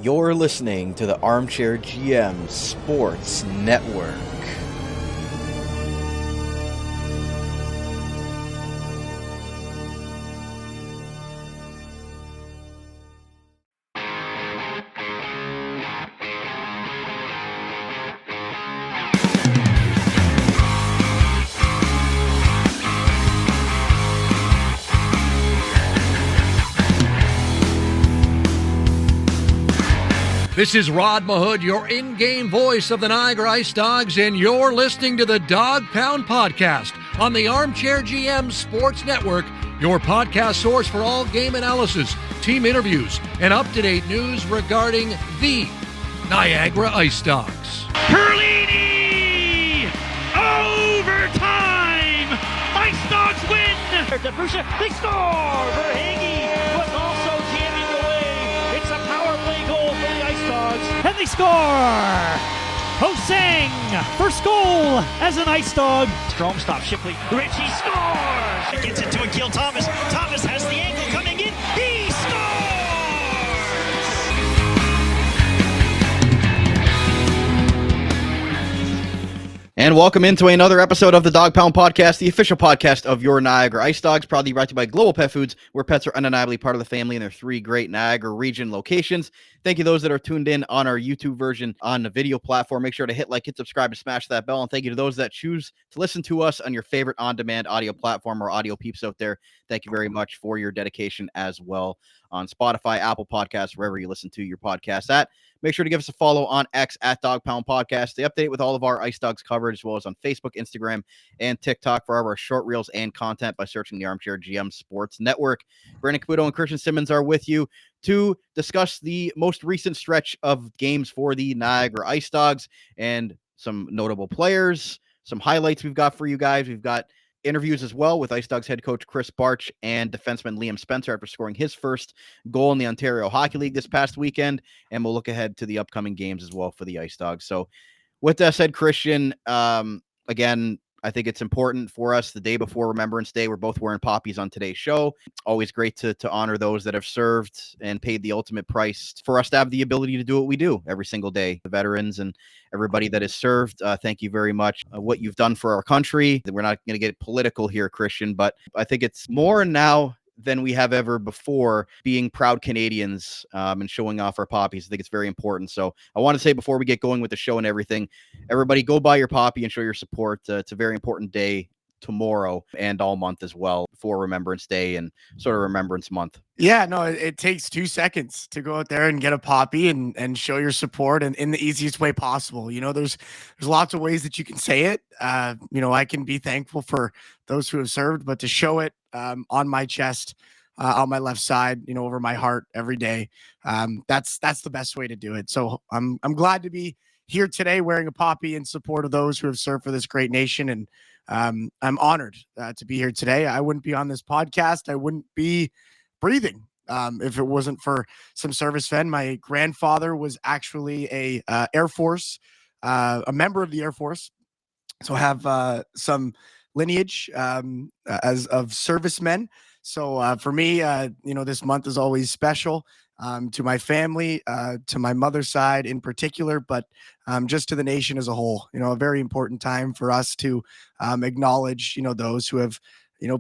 You're listening to the Armchair GM Sports Network. This is Rod Mahood, your in-game voice of the Niagara IceDogs, and you're listening to the Dog Pound Podcast on the Armchair GM Sports Network, your podcast source for all game analysis, team interviews, and up-to-date news regarding the Niagara IceDogs. Perlini! Overtime! IceDogs win! They score! Verhage was also jamming away. It's a power play goal for the IceDogs. And they score! Hosang, first goal as an IceDog. Strom stops Shipley. Richie scores! Gets it to Akil Thomas. Thomas has the angle coming in. He scores! And welcome into another episode of the Dog Pound Podcast, the official podcast of your Niagara IceDogs, proudly brought to you by Global Pet Foods, where pets are undeniably part of the family in their three great Niagara region locations. Thank you to those that are tuned in on our YouTube version on the video platform. Make sure to hit like, hit subscribe, and smash that bell. And thank you to those that choose to listen to us on your favorite on-demand audio platform or audio peeps out there. Thank you very much for your dedication as well on Spotify, Apple Podcasts, wherever you listen to your podcast at. Make sure to give us a follow on X at Dog Pound Podcast. Stay updated with all of our IceDogs coverage, as well as on Facebook, Instagram, and TikTok for our short reels and content by searching the Armchair GM Sports Network. Brandon Caputo and Christian Simmons are with you to discuss the most recent stretch of games for the Niagara IceDogs and some notable players, some highlights we've got for you guys. We've got interviews as well with IceDogs head coach Krys Barch and defenseman Liam Spencer after scoring his first goal in the Ontario Hockey League this past weekend. And we'll look ahead to the upcoming games as well for the IceDogs. So with that said, Christian, again, I think it's important for us the day before Remembrance Day. We're both wearing poppies on today's show. Always great to honor those that have served and paid the ultimate price for us to have the ability to do what we do every single day. The veterans and everybody that has served, thank you very much. What you've done for our country. We're not going to get political here, Christian, but I think it's more now than we have ever before being proud Canadians and showing off our poppies. I think it's very important. So I want to say before we get going with the show and everything, everybody go buy your poppy and show your support. It's a very important day tomorrow and all month as well for Remembrance Day and sort of Remembrance Month. Yeah, no, it takes 2 seconds to go out there and get a poppy and show your support and in the easiest way possible. You know, there's lots of ways that you can say it. I can be thankful for those who have served, but to show it on my chest, on my left side, over my heart every day, that's the best way to do it. So I'm glad to be here today wearing a poppy in support of those who have served for this great nation. And I'm honored to be here today. I wouldn't be on this podcast. I wouldn't be breathing if it wasn't for some servicemen. My grandfather was actually a Air Force, a member of the Air Force. So I have some lineage as of servicemen. So for me, this month is always special to my family, to my mother's side in particular, but just to the nation as a whole. A very important time for us to acknowledge, those who have,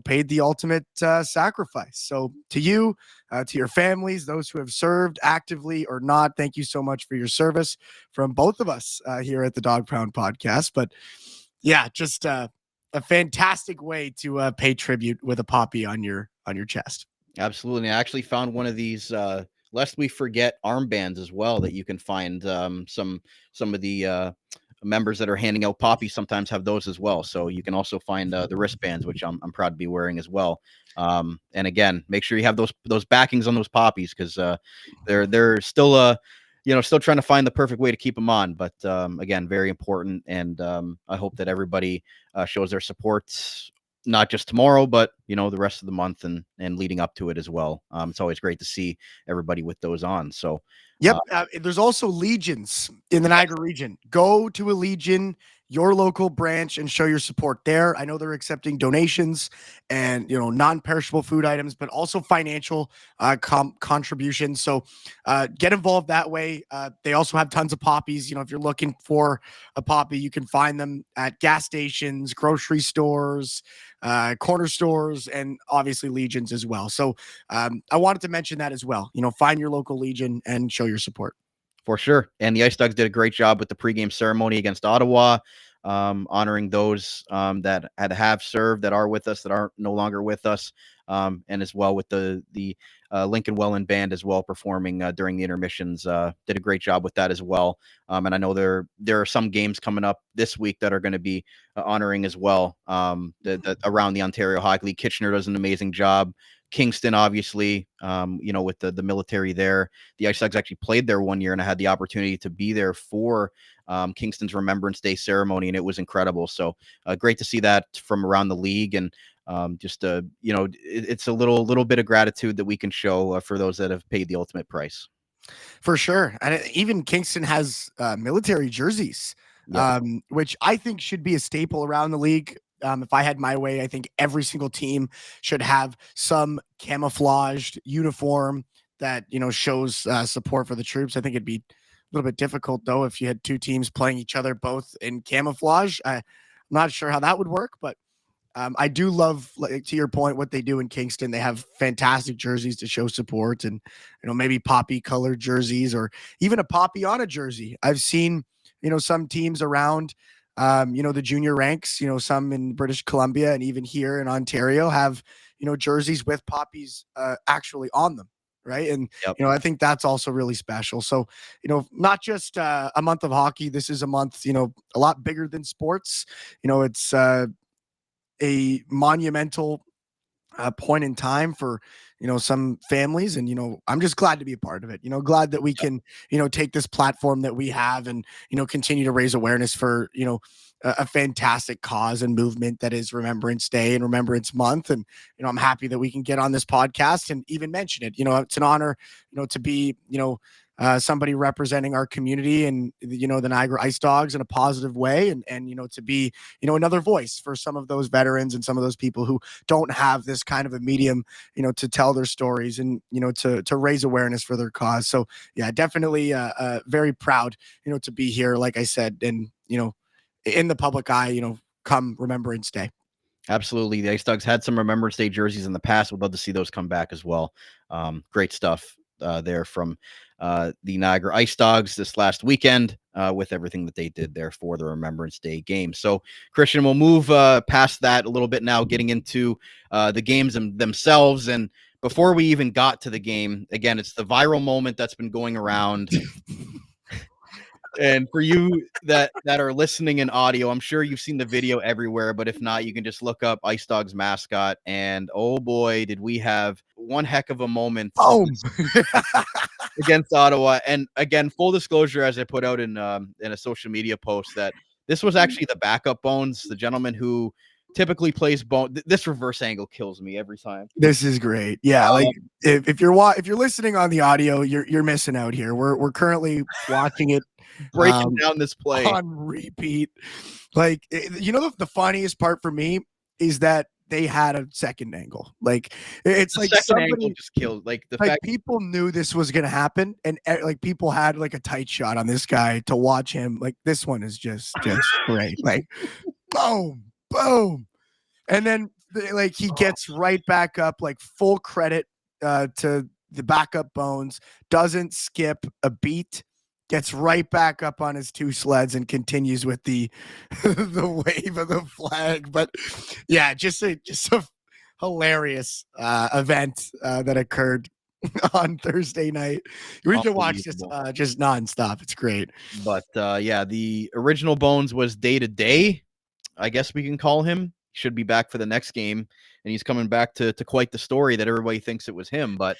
paid the ultimate sacrifice. So to you, to your families, those who have served actively or not, thank you so much for your service from both of us here at the Dog Pound Podcast. But yeah, just a fantastic way to pay tribute with a poppy on your chest. Absolutely. I actually found one of these lest we forget armbands as well that you can find. Some of the members that are handing out poppies sometimes have those as well. So you can also find the wristbands, which I'm proud to be wearing as well. And again, make sure you have those backings on those poppies because they're still still trying to find the perfect way to keep them on. But again, very important. And I hope that everybody shows their support, not just tomorrow, but, the rest of the month and leading up to it as well. It's always great to see everybody with those on. So Yep. There's also legions in the Niagara region. Go to a legion, your local branch, and show your support there. I know they're accepting donations and, non-perishable food items, but also financial contributions. So get involved that way. They also have tons of poppies. If you're looking for a poppy, you can find them at gas stations, grocery stores, corner stores, and obviously legions as well. So I wanted to mention that as well. Find your local legion and show your support. For sure. And the Ice Dogs did a great job with the pregame ceremony against Ottawa, honoring those that have served, that are with us, that are no longer with us, and as well with the Lincoln Welland Band as well performing during the intermissions. Did a great job with that as well. And I know there are some games coming up this week that are going to be honoring as well around the Ontario Hockey League. Kitchener does an amazing job. Kingston, obviously, with the military there. The Ice Dogs actually played there one year, and I had the opportunity to be there for Kingston's Remembrance Day ceremony, and it was incredible. So great to see that from around the league, and it's a little bit of gratitude that we can show for those that have paid the ultimate price. For sure. And even Kingston has military jerseys, which I think should be a staple around the league. If I had my way, I think every single team should have some camouflaged uniform that, shows support for the troops. I think it'd be a little bit difficult, though, if you had two teams playing each other both in camouflage. I'm not sure how that would work, but I do love, to your point, what they do in Kingston. They have fantastic jerseys to show support, and, maybe poppy colored jerseys or even a poppy on a jersey. I've seen, some teams around the junior ranks, some in British Columbia and even here in Ontario have, jerseys with poppies actually on them. Right. And, I think that's also really special. So, not just a month of hockey. This is a month, a lot bigger than sports. It's a monumental point in time for, some families. And, I'm just glad to be a part of it, glad that we can, take this platform that we have and, continue to raise awareness for, a fantastic cause and movement that is Remembrance Day and Remembrance Month. And, I'm happy that we can get on this podcast and even mention it. It's an honor, to be, somebody representing our community and, the Niagara IceDogs in a positive way. And, to be, another voice for some of those veterans and some of those people who don't have this kind of a medium, to tell their stories and, to raise awareness for their cause. So yeah, definitely very proud, to be here, like I said, and, in the public eye, come Remembrance Day. Absolutely. The Ice Dogs had some Remembrance Day jerseys in the past. We'd love to see those come back as well. Great stuff there from the Niagara IceDogs this last weekend with everything that they did there for the Remembrance Day game. So, Christian, we'll move past that a little bit now, getting into the games themselves. And before we even got to the game, again, it's the viral moment that's been going around. And for you that are listening in audio, I'm sure you've seen the video everywhere, but if not, you can just look up Ice Dogs mascot. And oh boy, did we have one heck of a moment against Ottawa. And again, full disclosure, as I put out in a social media post, that this was actually the backup Bones, the gentleman who typically plays Bone. This reverse angle kills me every time. This is great. Yeah, like if you're listening on the audio, you're missing out here. We're currently watching it, breaking down this play on repeat. Like, the funniest part for me is that they had a second angle. Like, it's the like second angle just killed. Like the fact people knew this was going to happen, and like people had like a tight shot on this guy to watch him. Like, this one is just great. Like, boom. And then like he gets right back up, like full credit to the backup Bones, doesn't skip a beat, gets right back up on his two sleds and continues with the wave of the flag. But yeah, just a hilarious event that occurred on Thursday night. You can watch this just nonstop. It's great. But yeah, the original Bones was day to day, I guess we can call him. Should be back for the next game, and he's coming back to quite the story that everybody thinks it was him. But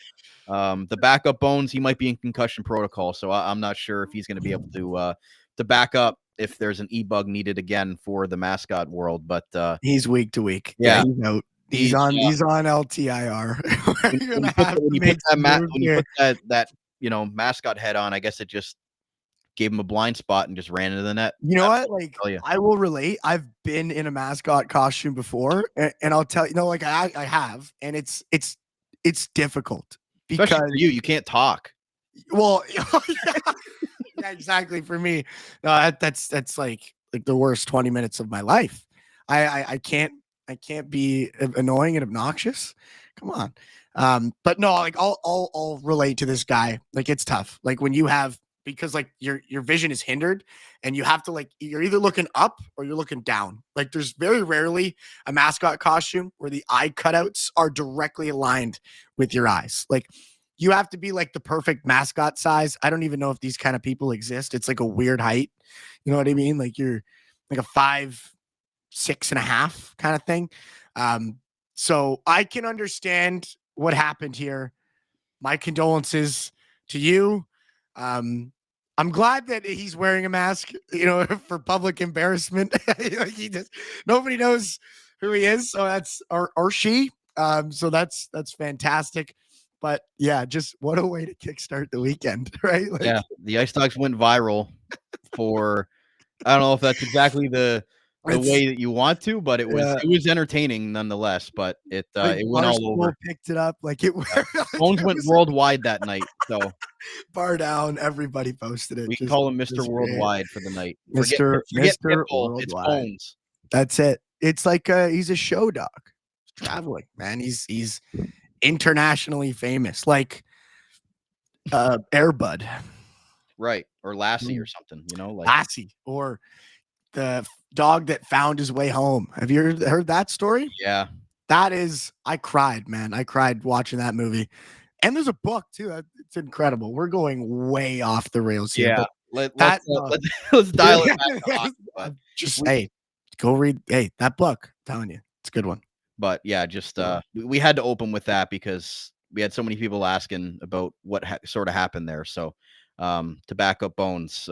the backup Bones, he might be in concussion protocol, so I'm not sure if he's going to be able to back up if there's an e-bug needed again for the mascot world. But he's week to week. Yeah, he's out. He's on LTIR. When you put that mascot head on, I guess it just gave him a blind spot and just ran into the net. You know what? Like, I will relate. I've been in a mascot costume before, and I'll tell you, like I have, and it's difficult because especially for you can't talk. Well, yeah, exactly. For me, that's like the worst 20 minutes of my life. I can't be annoying and obnoxious. Come on. But no, like I'll relate to this guy. Like, it's tough. Like when you have, because like your vision is hindered and you have to, like, you're either looking up or you're looking down. Like there's very rarely a mascot costume where the eye cutouts are directly aligned with your eyes. Like you have to be like the perfect mascot size. I don't even know if these kind of people exist. It's like a weird height. You know what I mean? Like you're like a 5'6.5" kind of thing. So I can understand what happened here. My condolences to you. I'm glad that he's wearing a mask, for public embarrassment. Like nobody knows who he is. So that's, or she. So that's fantastic. But yeah, just what a way to kickstart the weekend, right? Like, yeah, the IceDogs went viral for, I don't know if that's exactly the way that you want to, but it was entertaining nonetheless. But it went all over. Picked it up like it. Phones went worldwide that night. So bar down, everybody posted it. We can call him Mr. Worldwide for the night. Mr. Pitbull, it's Phones. That's it. It's like he's a show dog. He's traveling, man. He's internationally famous, like Airbud, right? Or Lassie or something, like Lassie, or the dog that found his way home. Have you heard that story? Yeah, that is. I cried, man. I cried watching that movie. And there's a book too. It's incredible. We're going way off the rails here. Yeah, let's dial it back. Hey, go read. Hey, that book. I'm telling you, it's a good one. But yeah, just we had to open with that because we had so many people asking about what sort of happened there. So to back up Bones,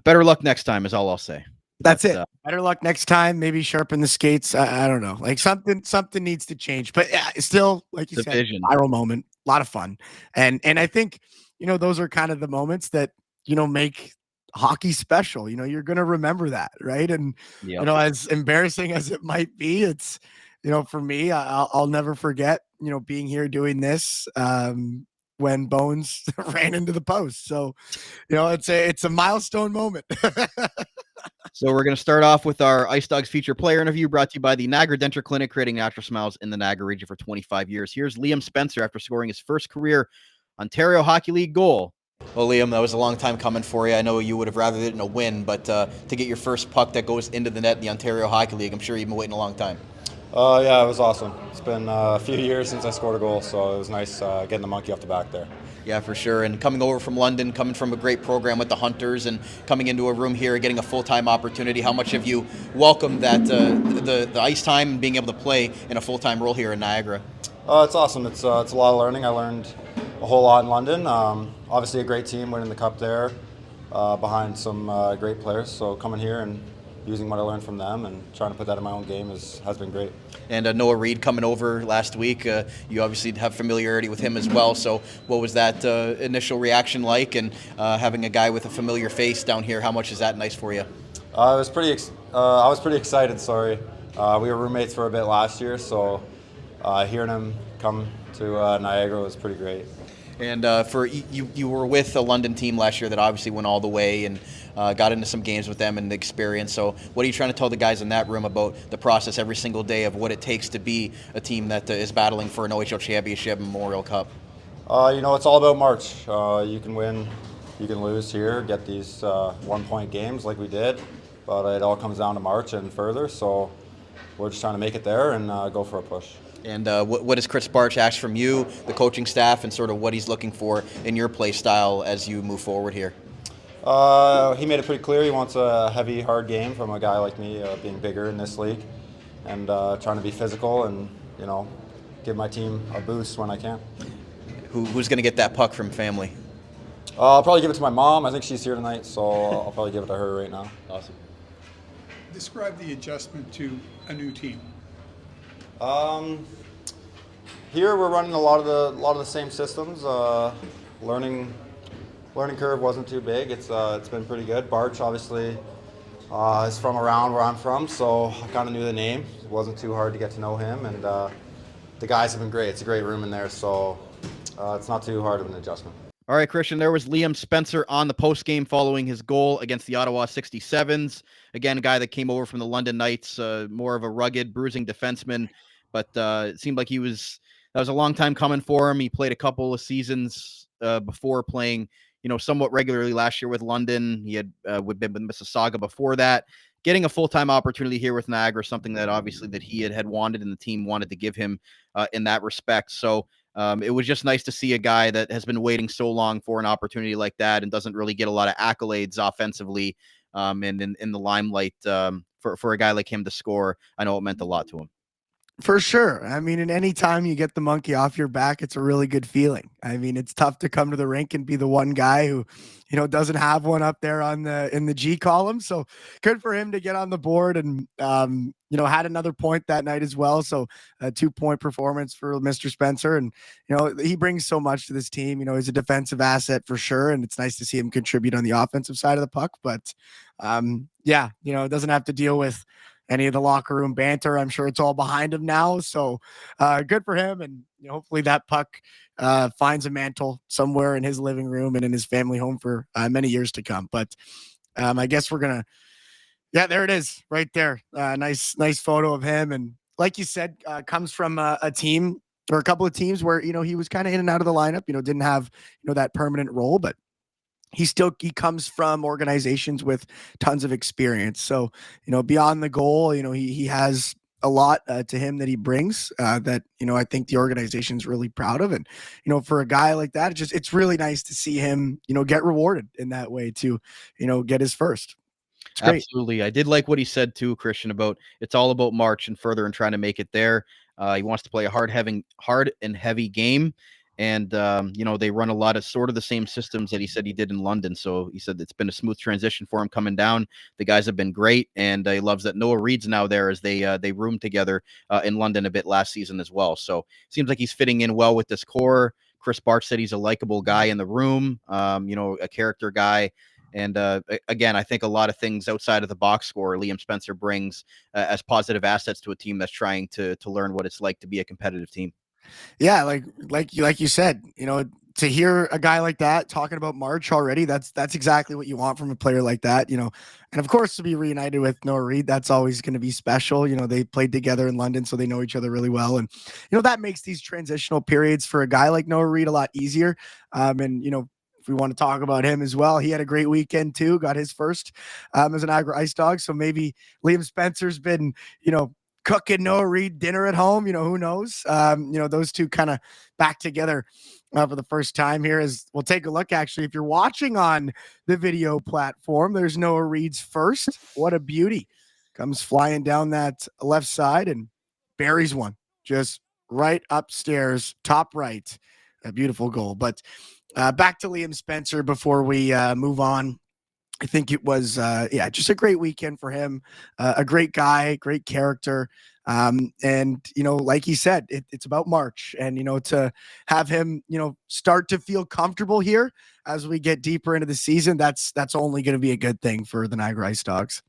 better luck next time is all I'll say. That's it. Better luck next time. Maybe sharpen the skates. I don't know. Like something needs to change. But yeah, still, like you said, viral moment. A lot of fun. And I think, those are kind of the moments that, make hockey special. You're going to remember that, right? And as embarrassing as it might be, it's, for me, I'll never forget, being here doing this when Bones ran into the post. So, it's a milestone moment. So we're going to start off with our IceDogs feature player interview brought to you by the Niagara Denture Clinic, creating natural smiles in the Niagara region for 25 years. Here's Liam Spencer after scoring his first career Ontario Hockey League goal. Well, Liam, that was a long time coming for you. I know you would have rather it in a win, but to get your first puck that goes into the net in the Ontario Hockey League, I'm sure you've been waiting a long time. Yeah, it was awesome. It's been a few years since I scored a goal, so it was nice getting the monkey off the back there. Yeah, for sure. And coming over from London, coming from a great program with the Hunters, and coming into a room here, getting a full-time opportunity, how much have you welcomed that the ice time and being able to play in a full-time role here in Niagara? It's awesome. It's a lot of learning. I learned a whole lot in London. Obviously a great team winning the cup there behind some great players. So coming here and using what I learned from them and trying to put that in my own game has been great. And Noah Reid coming over last week, you obviously have familiarity with him as well. So what was that initial reaction like? And having a guy with a familiar face down here, how much is that nice for you? I was pretty excited. Sorry, we were roommates for a bit last year, so hearing him come to Niagara was pretty great. And for you were with a London team last year that obviously went all the way and got into some games with them and the experience. So what are you trying to tell the guys in that room about the process every single day of what it takes to be a team that is battling for an OHL championship and Memorial Cup? It's all about March. You can win, you can lose here, get these 1-point games like we did, but it all comes down to March and further. So we're just trying to make it there and go for a push. And what does Krys Barch ask from you, the coaching staff, and sort of what he's looking for in your play style as you move forward here? He made it pretty clear he wants a heavy, hard game from a guy like me, being bigger in this league, and trying to be physical and give my team a boost when I can. Who's going to get that puck from family? I'll probably give it to my mom. I think she's here tonight, so I'll probably give it to her right now. Awesome. Describe the adjustment to a new team. Here we're running a lot of the same systems. Learning curve wasn't too big. It's been pretty good. Barch obviously is from around where I'm from, so I kind of knew the name. It wasn't too hard to get to know him, and the guys have been great. It's a great room in there, so it's not too hard of an adjustment. All right, Christian, there was Liam Spencer on the postgame following his goal against the Ottawa 67s. Again, a guy that came over from the London Knights, more of a rugged, bruising defenseman, but it seemed like that was a long time coming for him. He played a couple of seasons before playing, somewhat regularly last year with London. He had been with Mississauga before that. Getting a full-time opportunity here with Niagara, something that obviously that he had wanted and the team wanted to give him in that respect. So it was just nice to see a guy that has been waiting so long for an opportunity like that and doesn't really get a lot of accolades offensively and in the limelight for a guy like him to score. I know it meant a lot to him. For sure. I mean, and any time you get the monkey off your back, it's a really good feeling. I mean, it's tough to come to the rink and be the one guy who, doesn't have one up there in the G column. So good for him to get on the board and, had another point that night as well. So a 2-point performance for Mr. Spencer. And, he brings so much to this team. He's a defensive asset for sure. And it's nice to see him contribute on the offensive side of the puck. But it doesn't have to deal with any of the locker room banter. I'm sure it's all behind him now. So good for him. And hopefully that puck finds a mantle somewhere in his living room and in his family home for many years to come. But I guess we're going to, there it is right there. Nice photo of him. And like you said, comes from a team or a couple of teams where, he was kind of in and out of the lineup, didn't have, that permanent role, but he comes from organizations with tons of experience. So, beyond the goal, he has a lot to him that he brings that, I think the organization's really proud of. And, for a guy like that, it's really nice to see him, get rewarded in that way to, get his first. It's great. Absolutely. I did like what he said too, Christian, about it's all about March and further and trying to make it there. He wants to play a hard and heavy game. And, they run a lot of sort of the same systems that he said he did in London. So he said it's been a smooth transition for him coming down. The guys have been great. And he loves that Noah Reed's now there as they roomed together in London a bit last season as well. So seems like he's fitting in well with this core. Krys Barch said he's a likable guy in the room, a character guy. And again, I think a lot of things outside of the box score Liam Spencer brings as positive assets to a team that's trying to learn what it's like to be a competitive team. Yeah, like you said, to hear a guy like that talking about March already, that's exactly what you want from a player like that, and of course to be reunited with Noah Reed, that's always going to be special. They played together in London, so they know each other really well. And, that makes these transitional periods for a guy like Noah Reed a lot easier. And, if we want to talk about him as well, he had a great weekend too, got his first as an Niagara IceDog. So maybe Liam Spencer's been, cooking Noah Reed dinner at home, who knows? Those two kind of back together for the first time here. As we'll take a look, actually, if you're watching on the video platform, there's Noah Reed's first. What a beauty. Comes flying down that left side and buries one just right upstairs, top right. A beautiful goal. But back to Liam Spencer before we move on. I think it was, just a great weekend for him. A great guy, great character. And, like he said, it's about March and, to have him, start to feel comfortable here as we get deeper into the season. That's only going to be a good thing for the Niagara IceDogs.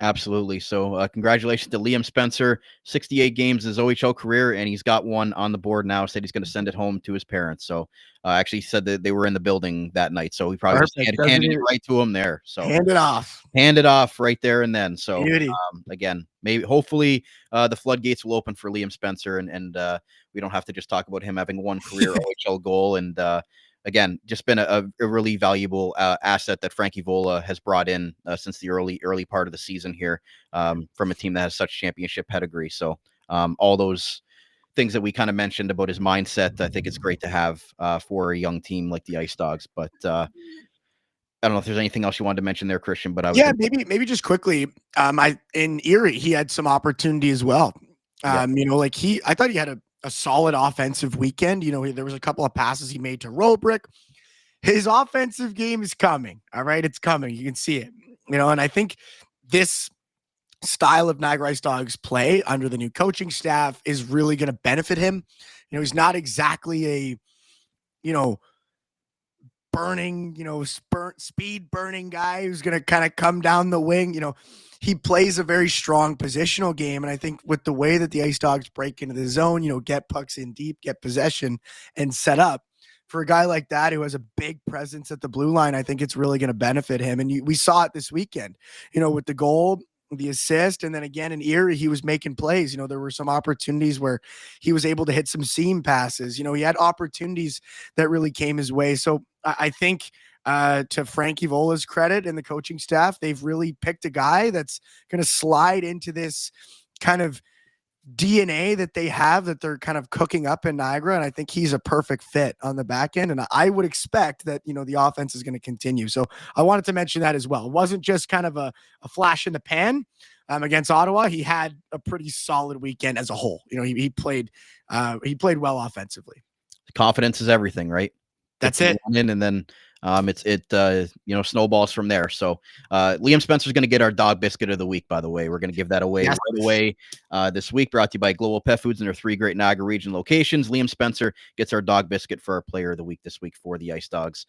Absolutely. So congratulations to Liam Spencer, 68 games in his OHL career, and he's got one on the board now. Said he's going to send it home to his parents. So actually said that they were in the building that night. So he probably just handed it right to him there. So hand it off right there and then. So again, hopefully the floodgates will open for Liam Spencer and we don't have to just talk about him having one career OHL goal. And again, just been a really valuable asset that Frankie Vola has brought in since the early part of the season here from a team that has such championship pedigree. So all those things that we kind of mentioned about his mindset, I think it's great to have for a young team like the IceDogs. But I don't know if there's anything else you wanted to mention there, Christian. But maybe just quickly, in Erie, he had some opportunity as well. I thought he had a solid offensive weekend. There was a couple of passes he made to Robrick. His offensive game is coming. All right. It's coming. You can see it, and I think this style of Niagara IceDogs play under the new coaching staff is really going to benefit him. He's not exactly a, burning, speed burning guy who's going to kind of come down the wing. He plays a very strong positional game. And I think with the way that the Ice Dogs break into the zone, get pucks in deep, get possession, and set up, for a guy like that who has a big presence at the blue line, I think it's really going to benefit him. And we saw it this weekend, with the goal, the assist, and then again in Erie, he was making plays. There were some opportunities where he was able to hit some seam passes. He had opportunities that really came his way. So I think to Frankie Vola's credit and the coaching staff, they've really picked a guy that's going to slide into this kind of DNA that they have, that they're kind of cooking up in Niagara. And I think he's a perfect fit on the back end. And I would expect that, the offense is going to continue. So I wanted to mention that as well. It wasn't just kind of a flash in the pan against Ottawa. He had a pretty solid weekend as a whole. He played well offensively. Confidence is everything, right? That's it. And then it snowballs from there. So Liam Spencer's going to get our dog biscuit of the week, by the way. We're going to give that away right away this week, brought to you by Global Pet Foods and their 3 great Niagara region locations. Liam Spencer gets our dog biscuit for our player of the week this week for the Ice Dogs.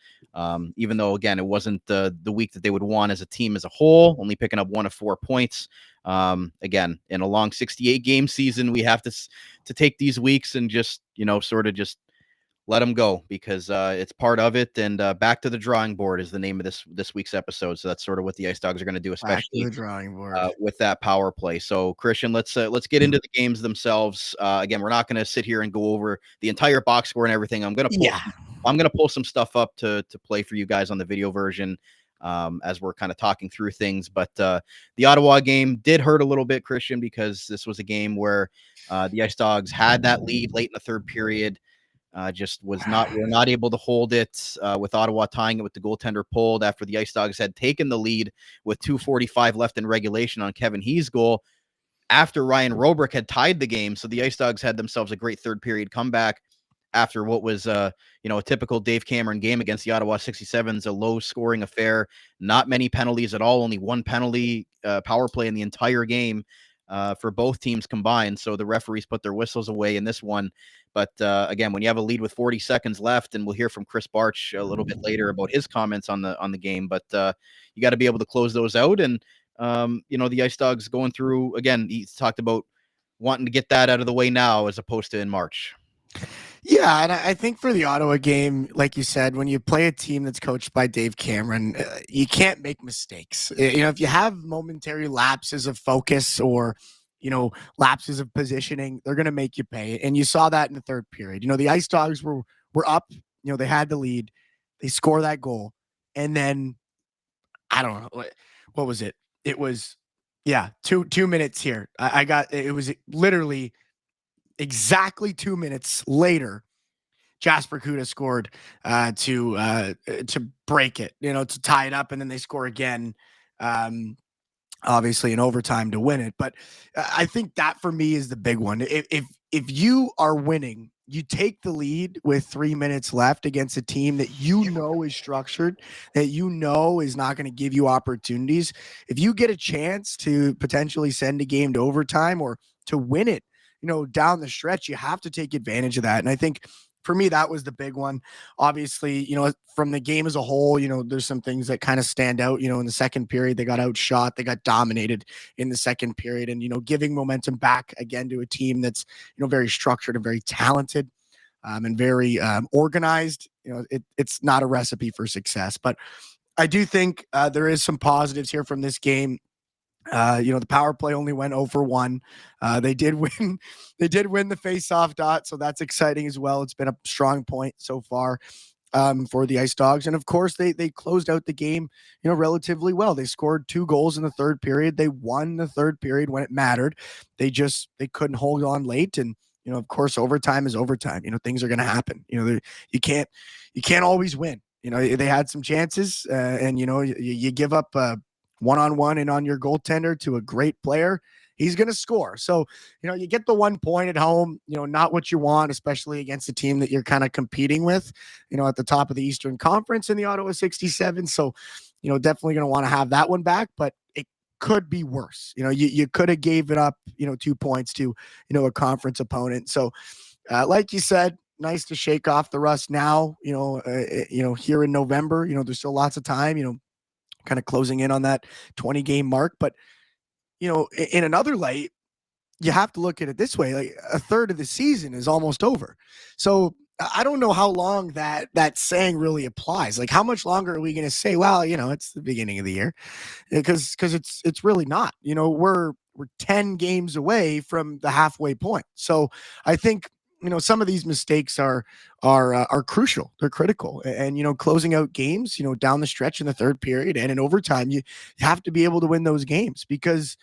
Even though, again, it wasn't the week that they would want as a team as a whole, only picking up 1 of 4 points. Again, in a long 68 game season, we have to take these weeks and just, sort of just let them go, because it's part of it. And back to the drawing board is the name of this week's episode. So that's sort of what the Ice Dogs are going to do, especially the drawing board with that power play. So Christian, let's get into the games themselves. Again, we're not going to sit here and go over the entire box score and everything. I'm going to pull some stuff up to play for you guys on the video version as we're kind of talking through things. But the Ottawa game did hurt a little bit, Christian, because this was a game where the Ice Dogs had that lead late in the third period. We're not able to hold it with Ottawa tying it with the goaltender pulled after the Ice Dogs had taken the lead with 2:45 left in regulation on Kevin He's goal after Ryan Robrick had tied the game. So the Ice Dogs had themselves a great third period comeback after what was a typical Dave Cameron game against the Ottawa 67s, a low scoring affair, not many penalties at all, only 1 penalty power play in the entire game for both teams combined. So the referees put their whistles away in this one. But again, when you have a lead with 40 seconds left, and we'll hear from Krys Barch a little bit later about his comments on the game, but you got to be able to close those out. And the Ice Dogs going through, again, he talked about wanting to get that out of the way now as opposed to in March. Yeah, and I think for the Ottawa game, like you said, when you play a team that's coached by Dave Cameron, you can't make mistakes. If you have momentary lapses of focus or lapses of positioning, they're going to make you pay. And you saw that in the third period. The Ice Dogs were up, they had the lead, they score that goal. And then I don't know, what was it? It was, 2 minutes here. It was literally exactly 2 minutes later, Jasper Kuda scored to break it, to tie it up. And then they score again, obviously in overtime to win it. But I think that for me is the big one. If you are winning, you take the lead with 3 minutes left against a team that is structured, that is not going to give you opportunities. If you get a chance to potentially send a game to overtime or to win it, down the stretch, you have to take advantage of that. And I think for me, that was the big one. Obviously, from the game as a whole, there's some things that kind of stand out. In the second period, they got outshot, they got dominated in the second period, and giving momentum back again to a team that's very structured and very talented and very organized. It's not a recipe for success, but I do think there is some positives here from this game. The power play only went 0 for 1. They did win. They did win the face-off dot, so that's exciting as well. It's been a strong point so far for the Ice Dogs, and of course they closed out the game, relatively well. They scored 2 goals in the third period. They won the third period when it mattered. They couldn't hold on late, and of course overtime is overtime. Things are going to happen. You can't always win. They had some chances, and you give up one-on-one and on your goaltender to a great player, he's going to score. So, you get the 1 point at home, not what you want, especially against a team that you're kind of competing with, at the top of the Eastern Conference in the Ottawa 67. So, definitely going to want to have that one back, but it could be worse. You could have gave it up, 2 points to, a conference opponent. So like you said, nice to shake off the rust now, here in November, there's still lots of time, kind of closing in on that 20 game mark. But, in another light, you have to look at it this way, like a third of the season is almost over. So I don't know how long that saying really applies. Like, how much longer are we going to say, well, it's the beginning of the year? Because it's really not. We're 10 games away from the halfway point. So I think some of these mistakes are crucial. They're critical. And closing out games, down the stretch in the third period and in overtime, you have to be able to win those games because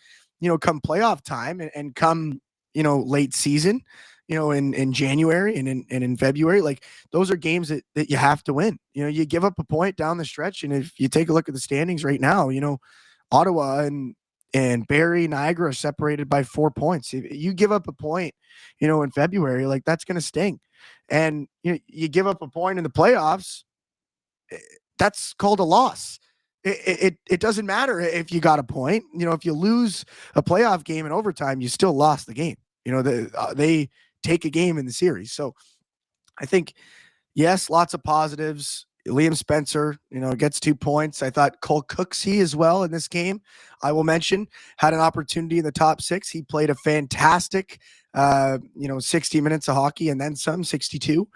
come playoff time and come late season, in January and in February, like those are games that you have to win. You give up a point down the stretch, and if you take a look at the standings right now, Ottawa and Barrie, Niagara are separated by 4 points. If you give up a point, in February, like that's going to sting. And you give up a point in the playoffs, that's called a loss. It doesn't matter if you got a point. If you lose a playoff game in overtime, you still lost the game. They take a game in the series. So I think, yes, lots of positives. Liam Spencer, gets 2 points. I thought Cole Cooksey as well in this game, I will mention, had an opportunity in the top 6. He played a fantastic, 60 minutes of hockey and then some, 62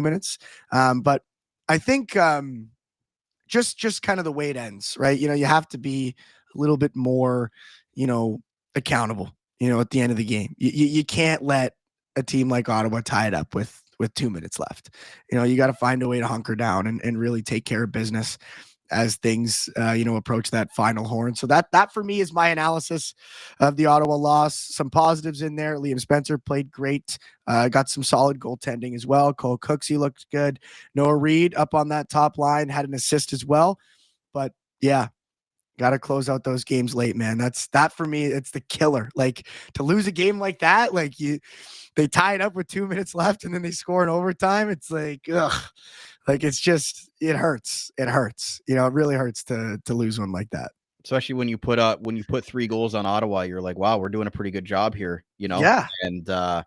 minutes. But I think just kind of the way it ends, right? You have to be a little bit more, accountable, at the end of the game. You can't let a team like Ottawa tie it up with 2 minutes left. You got to find a way to hunker down and really take care of business as things, approach that final horn. So that for me is my analysis of the Ottawa loss. Some positives in there. Liam Spencer played great. Got some solid goaltending as well. Cole Cooksey looked good. Noah Reid up on that top line, had an assist as well. But yeah, got to close out those games late, man. That for me, it's the killer. Like, to lose a game like that, like they tie it up with 2 minutes left and then they score in overtime. It's like, ugh. Like, it's just, it hurts. It hurts. It really hurts to lose one like that. Especially when you put 3 goals on Ottawa, you're like, wow, we're doing a pretty good job here, Yeah. And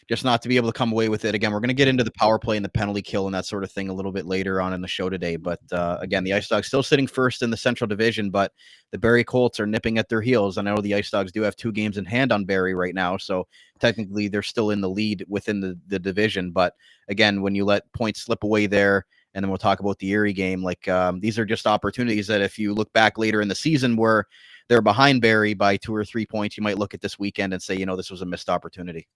just not to be able to come away with it. Again, we're going to get into the power play and the penalty kill and that sort of thing a little bit later on in the show today. But again, the IceDogs still sitting first in the Central Division, but the Barrie Colts are nipping at their heels. And I know the IceDogs do have 2 games in hand on Barrie right now, so technically they're still in the lead within the division. But again, when you let points slip away there, and then we'll talk about the Erie game, like these are just opportunities that if you look back later in the season where they're behind Barrie by 2 or 3 points, you might look at this weekend and say, this was a missed opportunity.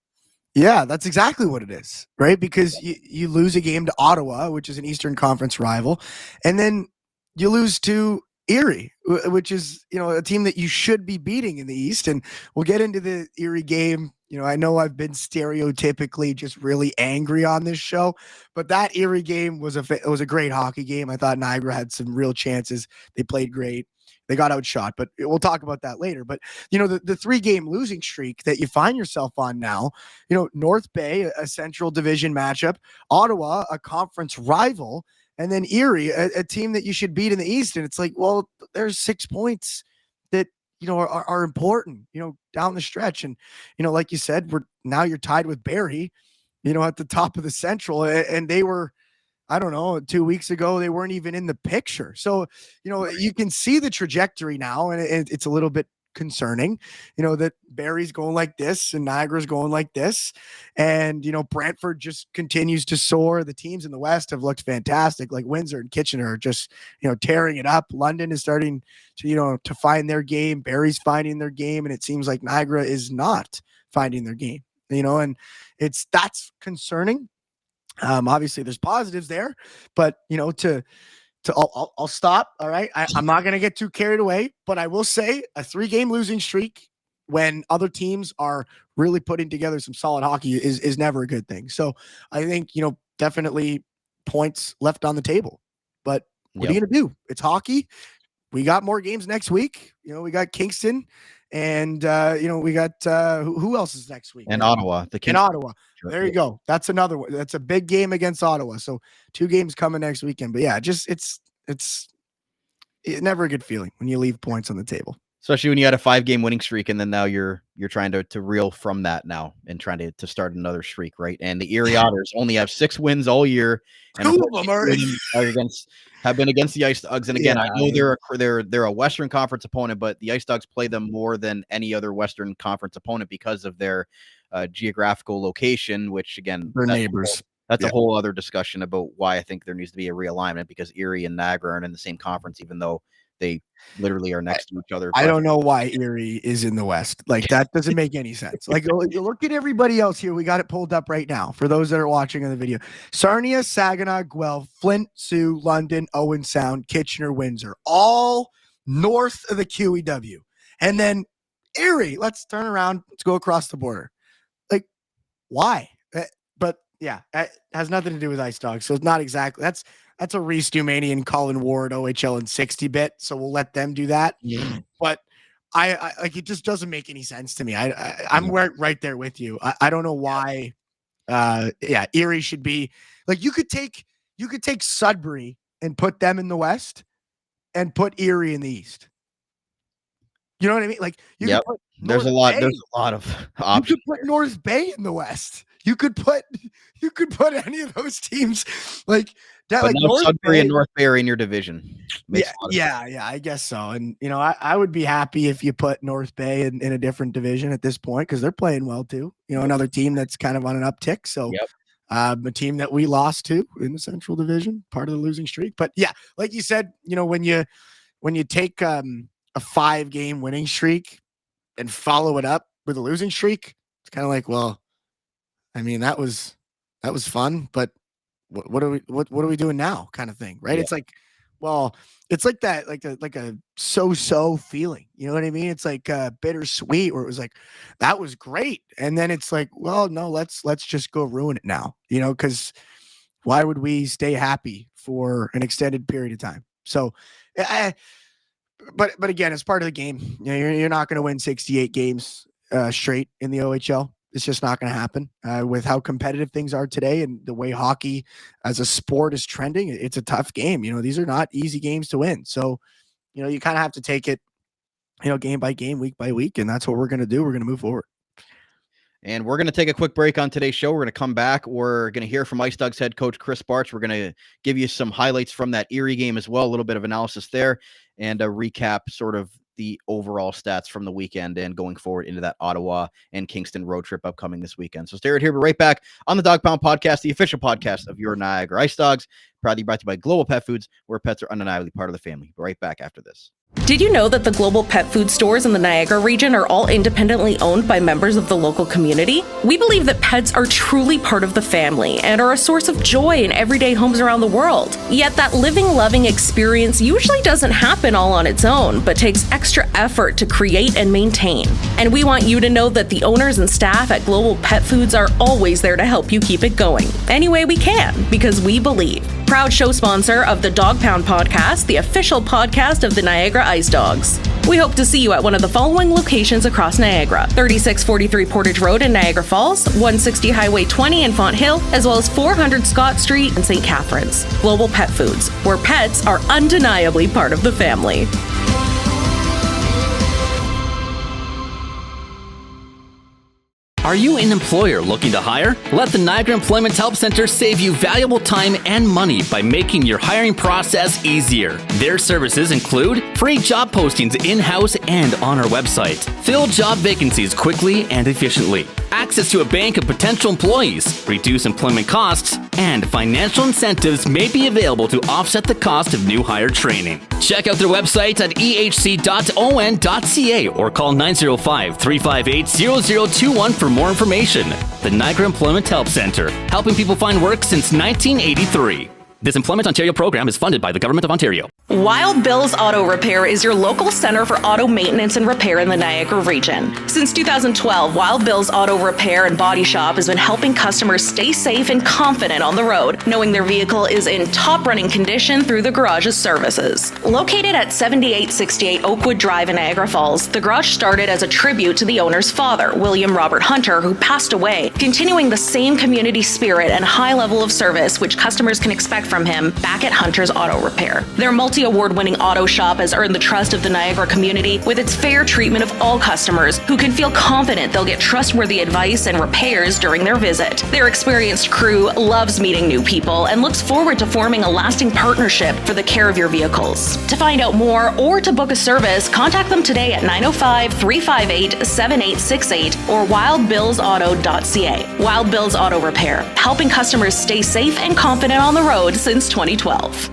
Yeah, that's exactly what it is, right? Because you lose a game to Ottawa, which is an Eastern Conference rival, and then you lose to Erie, which is, a team that you should be beating in the East. And we'll get into the Erie game. I know I've been stereotypically just really angry on this show, but that Erie game was a great hockey game. I thought Niagara had some real chances. They played great. They got outshot, but we'll talk about that later. But, the 3-game losing streak that you find yourself on now, North Bay, a Central Division matchup, Ottawa, a conference rival, and then Erie, a team that you should beat in the East. And it's like, well, there's 6 points that, are important, down the stretch. And, like you said, you're tied with Barrie, at the top of the Central, and they were, I don't know, 2 weeks ago, they weren't even in the picture. So, you can see the trajectory now, and it's a little bit concerning, that Barrie's going like this and Niagara's going like this. And, Brantford just continues to soar. The teams in the West have looked fantastic. Like Windsor and Kitchener are just, tearing it up. London is starting to, to find their game. Barrie's finding their game. And it seems like Niagara is not finding their game, and that's concerning. Obviously there's positives there, but I'll stop. All right. I'm not going to get too carried away, but I will say a 3-game losing streak when other teams are really putting together some solid hockey is never a good thing. So I think, definitely points left on the table, but what are you going to do? It's hockey. We got more games next week. We got Kingston and, we got who else is next week? And Ottawa. In Ottawa. There you go. That's another one. That's a big game against Ottawa. So 2 games coming next weekend. But yeah, just it's never a good feeling when you leave points on the table. Especially when you had a 5-game winning streak, and then now you're trying to reel from that now and trying to start another streak, right? And the Erie Otters only have 6 wins all year, and 2 of them have been against the IceDogs. And again, I know they're a Western Conference opponent, but the IceDogs play them more than any other Western Conference opponent because of their geographical location, which again, they're neighbors. That's a whole other discussion about why I think there needs to be a realignment, because Erie and Niagara aren't in the same conference, even though they literally are next to each other. I don't know why Erie is in the West. Like, that doesn't make any sense. Like, look at everybody else here. We got it pulled up right now for those that are watching on the video. Sarnia, Saginaw, Guelph, Flint, Sioux, London, Owen Sound, Kitchener, Windsor, all north of the QEW. And then Erie, let's turn around. Let's go across the border. Like, why? But yeah, it has nothing to do with IceDogs. So it's not exactly, that's a Reese Dumanian, Colin Ward, OHL and 60 bit. So we'll let them do that. Yeah. But I like, it just doesn't make any sense to me. I'm right there with you. I don't know why. Erie should be like, you could take Sudbury and put them in the West and put Erie in the East. You know what I mean? Like, you could put there's a lot of options. You could put North Bay in the West. You could put any of those teams like that. But like North Sudbury and North Bay are in your division. Yeah, I guess so. And I would be happy if you put North Bay in a different division at this point, because they're playing well too. Another team that's kind of on an uptick. So a team that we lost to in the Central Division, part of the losing streak. But yeah, like you said, when you take a 5-game winning streak and follow it up with a losing streak, it's kind of like, well, I mean, that was fun, but what are we doing now, kind of thing, right? Yeah. It's like, well, it's like that, like a so feeling, you know what I mean? It's like bittersweet, where it was like, that was great, and then it's like, well, no, let's just go ruin it now, because why would we stay happy for an extended period of time? So, but again, it's part of the game. You're not going to win 68 games straight in the OHL. It's just not going to happen with how competitive things are today and the way hockey as a sport is trending. It's a tough game. These are not easy games to win. So, you kind of have to take it, game by game, week by week. And that's what we're going to do. We're going to move forward. And we're going to take a quick break on today's show. We're going to come back. We're going to hear from IceDogs head coach Krys Barch. We're going to give you some highlights from that Erie game as well, a little bit of analysis there, and a recap sort of the overall stats from the weekend and going forward into that Ottawa and Kingston road trip upcoming this weekend. So stay right here. We're right back on the Dog Pound Podcast, the official podcast of your Niagara IceDogs, proudly brought to you by Global Pet Foods, where pets are undeniably part of the family. We're right back after this. Did you know that the Global Pet Food stores in the Niagara region are all independently owned by members of the local community? We believe that pets are truly part of the family and are a source of joy in everyday homes around the world. Yet that living, loving experience usually doesn't happen all on its own, but takes extra effort to create and maintain. And we want you to know that the owners and staff at Global Pet Foods are always there to help you keep it going any way we can, because we believe. Proud show sponsor of the Dog Pound Podcast, the official podcast of the Niagara IceDogs. We hope to see you at one of the following locations across Niagara: 3643 Portage Road in Niagara Falls, 160 Highway 20 in Font Hill, as well as 400 Scott Street in St. Catharines. Global Pet Foods, where pets are undeniably part of the family. Are you an employer looking to hire? Let the Niagara Employment Help Center save you valuable time and money by making your hiring process easier. Their services include free job postings in-house and on our website, fill job vacancies quickly and efficiently, access to a bank of potential employees, reduce employment costs, and financial incentives may be available to offset the cost of new hire training. Check out their website at ehc.on.ca or call 905-358-0021 for more information. The Niagara Employment Help Center, helping people find work since 1983. This Employment Ontario program is funded by the Government of Ontario. Wild Bill's Auto Repair is your local center for auto maintenance and repair in the Niagara region. Since 2012, Wild Bill's Auto Repair and Body Shop has been helping customers stay safe and confident on the road, knowing their vehicle is in top running condition through the garage's services. Located at 7868 Oakwood Drive in Niagara Falls, the garage started as a tribute to the owner's father, William Robert Hunter, who passed away, continuing the same community spirit and high level of service which customers can expect from him back at Hunter's Auto Repair. Their multi multi-award-winning auto shop has earned the trust of the Niagara community with its fair treatment of all customers who can feel confident they'll get trustworthy advice and repairs during their visit. Their experienced crew loves meeting new people and looks forward to forming a lasting partnership for the care of your vehicles. To find out more or to book a service, contact them today at 905-358-7868 or wildbillsauto.ca. Wild Bill's Auto Repair, helping customers stay safe and confident on the road since 2012.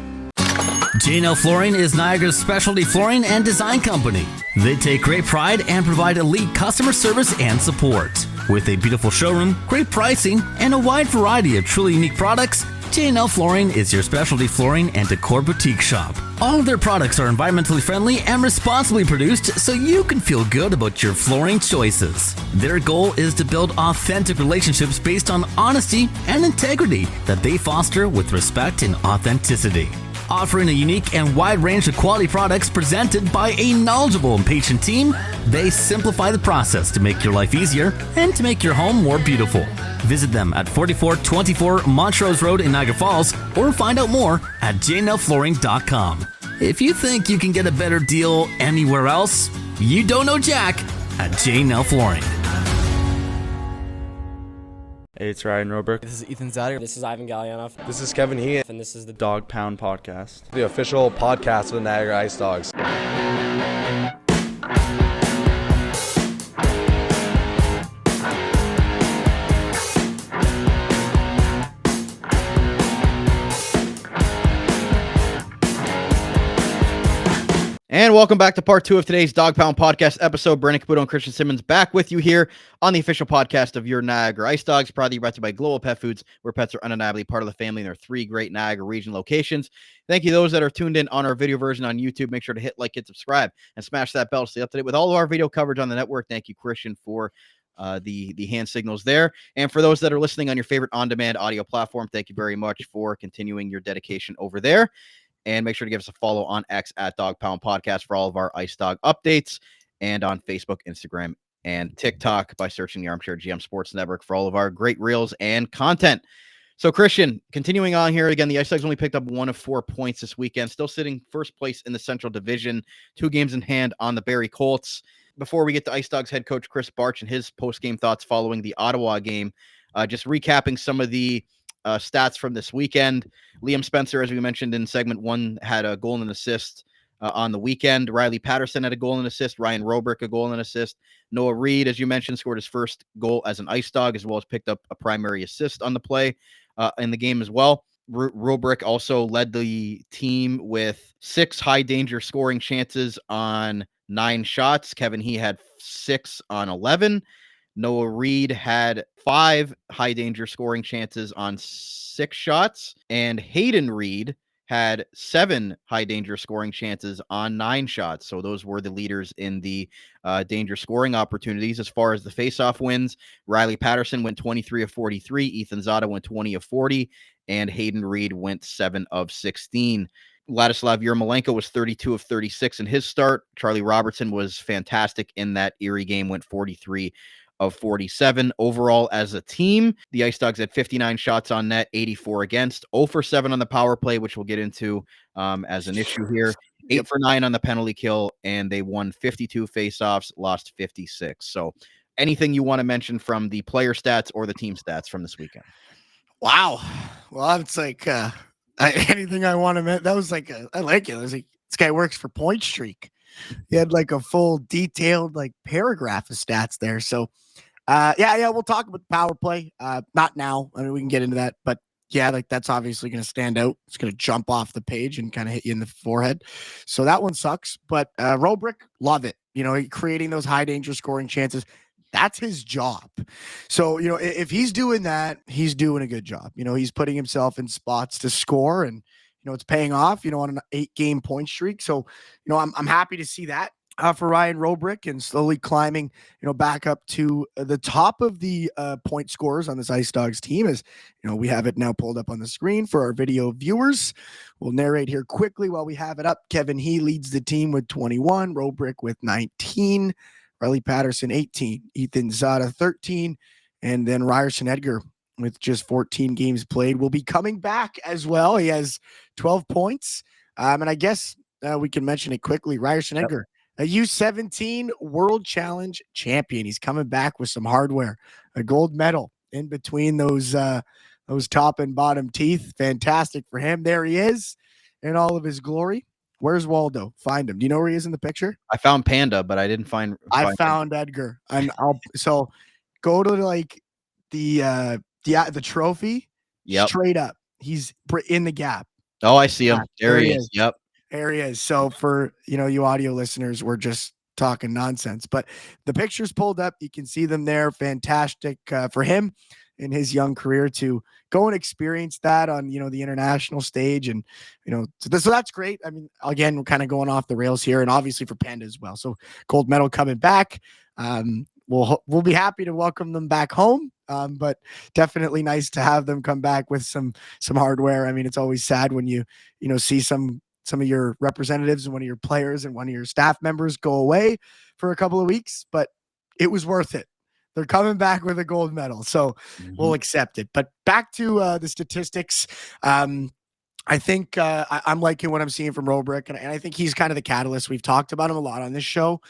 J&L Flooring is Niagara's specialty flooring and design company. They take great pride and provide elite customer service and support. With a beautiful showroom, great pricing, and a wide variety of truly unique products, J&L Flooring is your specialty flooring and decor boutique shop. All of their products are environmentally friendly and responsibly produced so you can feel good about your flooring choices. Their goal is to build authentic relationships based on honesty and integrity that they foster with respect and authenticity. Offering a unique and wide range of quality products presented by a knowledgeable and patient team, they simplify the process to make your life easier and to make your home more beautiful. Visit them at 4424 Montrose Road in Niagara Falls or find out more at jnlflooring.com. If you think you can get a better deal anywhere else, you don't know Jack at J&L Flooring. Hey, it's Ryan Roberk. This is Ethan Zader. This is Ivan Galyanov. This is Kevin He. And this is the Dog Pound Podcast. The official podcast of the Niagara IceDogs. And welcome back to part 2 of today's Dog Pound Podcast episode. Brandon Caputo and Christian Simmons back with you here on the official podcast of your Niagara IceDogs, proudly brought to you by Global Pet Foods, where pets are undeniably part of the family in their 3 great Niagara region locations. Thank you those that are tuned in on our video version on YouTube. Make sure to hit like, hit subscribe, and smash that bell to stay up to date with all of our video coverage on the network. Thank you, Christian, for the hand signals there. And for those that are listening on your favorite on-demand audio platform, thank you very much for continuing your dedication over there. And make sure to give us a follow on X at Dog Pound Podcast for all of our Ice Dog updates, and on Facebook, Instagram, and TikTok by searching the Armchair GM Sports Network for all of our great reels and content. So, Christian, continuing on here, again, the Ice Dogs only picked up 1 of 4 points this weekend, still sitting first place in the Central Division, 2 games in hand on the Barrie Colts. Before we get to Ice Dogs head coach Krys Barch and his post-game thoughts following the Ottawa game, just recapping some of the stats from this weekend. Liam Spencer, as we mentioned in segment 1, had a goal and an assist on the weekend. Riley Patterson had a goal and assist. Ryan Robrick, a goal and assist. Noah Reed, as you mentioned, scored his first goal as an Ice Dog, as well as picked up a primary assist on the play in the game as well. Robrick also led the team with 6 high danger scoring chances on 9 shots. Kevin He had 6 on 11. Noah Reed had 5 high danger scoring chances on 6 shots, and Hayden Reed had 7 high danger scoring chances on 9 shots. So those were the leaders in the danger scoring opportunities. As far as the faceoff wins, Riley Patterson went 23 of 43, Ethan Zada went 20 of 40, and Hayden Reed went 7 of 16. Ladislav Yermolenko was 32 of 36 in his start. Charlie Robertson was fantastic in that Erie game, went 43 of 47. Overall, as a team, the Ice Dogs had 59 shots on net, 84 against, 0 for 7 on the power play, which we'll get into as an issue here, 8 for 9 on the penalty kill, and they won 52 faceoffs, lost 56. So anything you want to mention from the player stats or the team stats from this weekend? Wow. Well, it's like anything I want to mention. That was like, I like it. I was like, this guy works for Point Streak. He had like a full detailed like paragraph of stats there. So we'll talk about the power play. Not now. I mean, we can get into that, but yeah, like that's obviously going to stand out. It's going to jump off the page and kind of hit you in the forehead. So that one sucks, but Robrick, love it. You know, creating those high danger scoring chances. That's his job. So, you know, if he's doing that, he's doing a good job. You know, he's putting himself in spots to score, and, you know, it's paying off, you know, on an 8-game point streak. So, you know, I'm happy to see that for Ryan Robrick, and slowly climbing, you know, back up to the top of the point scorers on this Ice Dogs team. As, you know, we have it now pulled up on the screen for our video viewers. We'll narrate here quickly while we have it up. Kevin He leads the team with 21, Robrick with 19, Riley Patterson 18, Ethan Zada 13, and then Ryerson Edgar with just 14 games played will be coming back as well. He has 12 points. And I guess we can mention it quickly. Ryerson Edgar, a U17 World Challenge champion. He's coming back with some hardware, a gold medal in between those top and bottom teeth. Fantastic for him. There he is in all of his glory. Where's Waldo? Find him. Do you know where he is in the picture? I found Panda, but I didn't find. I found Edgar, and so go to like the trophy. Yep. Straight up, he's in the gap. Oh, I see him. There he is. Yep. There he is. So for you audio listeners, we're just talking nonsense, but the pictures pulled up. You can see them there. Fantastic for him in his young career to go and experience that on, the international stage. And, so that's great. I mean, again, we're kind of going off the rails here, and obviously for Panda as well. So gold medal coming back. We'll be happy to welcome them back home. But definitely nice to have them come back with some hardware. I mean, it's always sad when you see some of your representatives and one of your players and one of your staff members go away for a couple of weeks, but it was worth it. They're coming back with a gold medal, so we'll accept it. But back to the statistics. I think I'm liking what I'm seeing from Robrick, and I think he's kind of the catalyst. We've talked about him a lot on this show,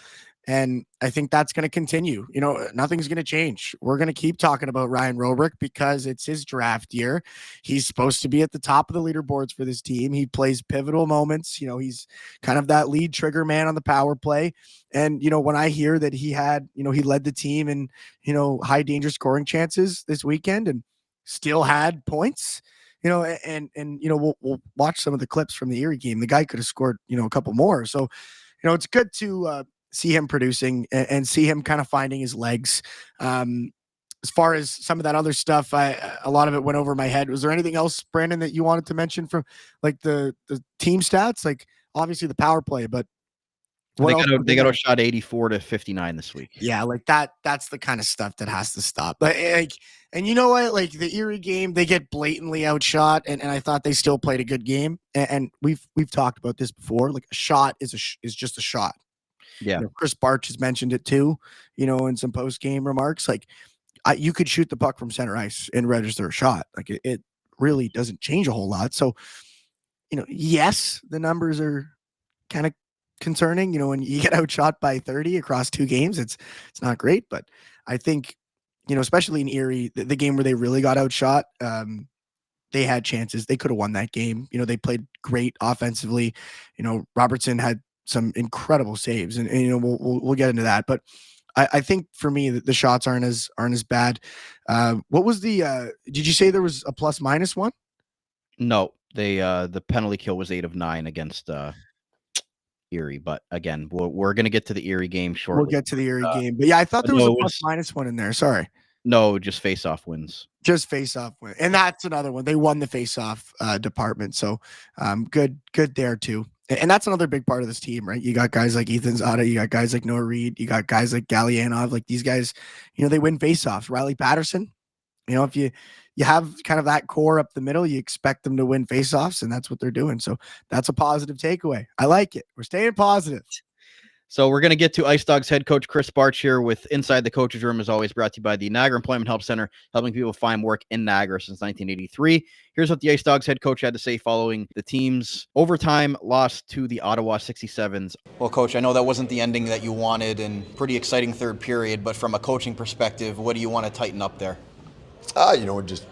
and I think that's going to continue. Nothing's going to change. We're going to keep talking about Ryan Robrick because it's his draft year. He's supposed to be at the top of the leaderboards for this team. He plays pivotal moments. He's kind of that lead trigger man on the power play. And, when I hear that he had, he led the team in, high danger scoring chances this weekend and still had points, and we'll watch some of the clips from the Erie game. The guy could have scored, a couple more. So, it's good to see him producing and see him kind of finding his legs. As far as some of that other stuff, a lot of it went over my head. Was there anything else, Brandon, that you wanted to mention from like the team stats? Like obviously the power play, but they got outshot 84-59 this week. Yeah, like that's the kind of stuff that has to stop. But and you know what? Like the Erie game, they get blatantly outshot, and I thought they still played a good game. And we've talked about this before. Like a shot is just a shot. Yeah. Krys Barch has mentioned it too, in some post-game remarks. Like you could shoot the puck from center ice and register a shot. Like it really doesn't change a whole lot. So, yes, the numbers are kind of concerning. When you get outshot by 30 across 2 games, it's not great. But I think, especially in Erie, the game where they really got outshot, they had chances. They could have won that game. They played great offensively. Robertson had some incredible saves, and we'll get into that. But I think for me the shots aren't as bad. What was the? Did you say there was a plus-minus one? No, the penalty kill was 8 of 9 against Erie. But again, we're gonna get to the Erie game shortly. We'll get to the Erie game, but yeah, I thought there was a plus-minus one in there. Sorry. No, just face-off wins. Just face-off win, and that's another one. They won the face-off department, so good there too. And that's another big part of this team, right? You got guys like Ethan Zada, you got guys like Noah Reed, you got guys like Gallianov. Like these guys, they win faceoffs. Riley Patterson, if you have kind of that core up the middle, you expect them to win faceoffs, and that's what they're doing. So that's a positive takeaway. I like it. We're staying positive. So we're going to get to IceDogs head coach Krys Barch here with Inside the Coaches Room, as always, brought to you by the Niagara Employment Help Center, helping people find work in Niagara since 1983. Here's what the IceDogs head coach had to say following the team's overtime loss to the Ottawa 67s. Well, Coach, I know that wasn't the ending that you wanted, and pretty exciting third period, but from a coaching perspective, what do you want to tighten up there? Just,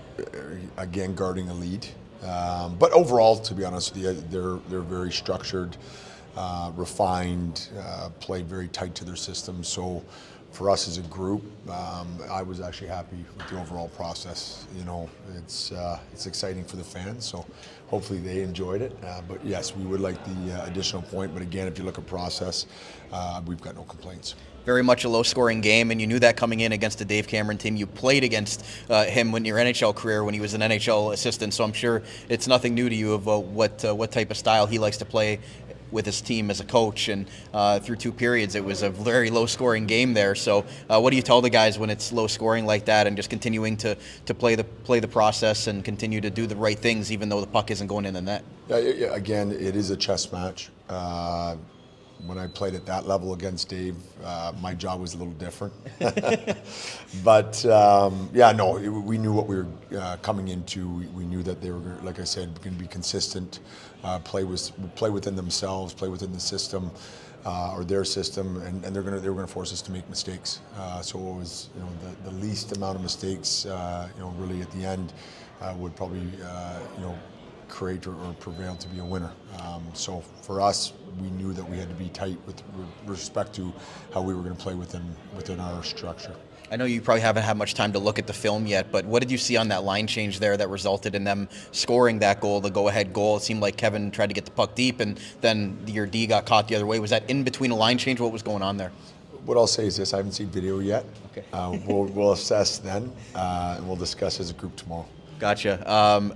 again, guarding a lead. But overall, to be honest with you, they're very structured. Refined, played very tight to their system. So for us as a group, I was actually happy with the overall process. It's exciting for the fans, so hopefully they enjoyed it. But yes, we would like the additional point. But again, if you look at process, we've got no complaints. Very much a low-scoring game, and you knew that coming in against the Dave Cameron team. You played against him in your NHL career when he was an NHL assistant, so I'm sure it's nothing new to you about what type of style he likes to play with his team as a coach. And through 2 periods, it was a very low-scoring game there. So what do you tell the guys when it's low-scoring like that, and just continuing to play the process and continue to do the right things even though the puck isn't going in the net? Yeah, again, it is a chess match. when I played at that level against Dave, my job was a little different. But we knew what we were coming into. We knew that they were, like I said, going to be consistent, play within themselves, play within the system. Or their system, and they were going to force us to make mistakes. So it was the least amount of mistakes. Really at the end would probably create or prevail to be a winner. So for us, we knew that we had to be tight with respect to how we were going to play within our structure. I know you probably haven't had much time to look at the film yet, but what did you see on that line change there that resulted in them scoring that goal, the go-ahead goal? It seemed like Kevin tried to get the puck deep, and then your D got caught the other way. Was that in between a line change? What was going on there? What I'll say is this: I haven't seen video yet. Okay. We'll assess then, and we'll discuss as a group tomorrow. Gotcha.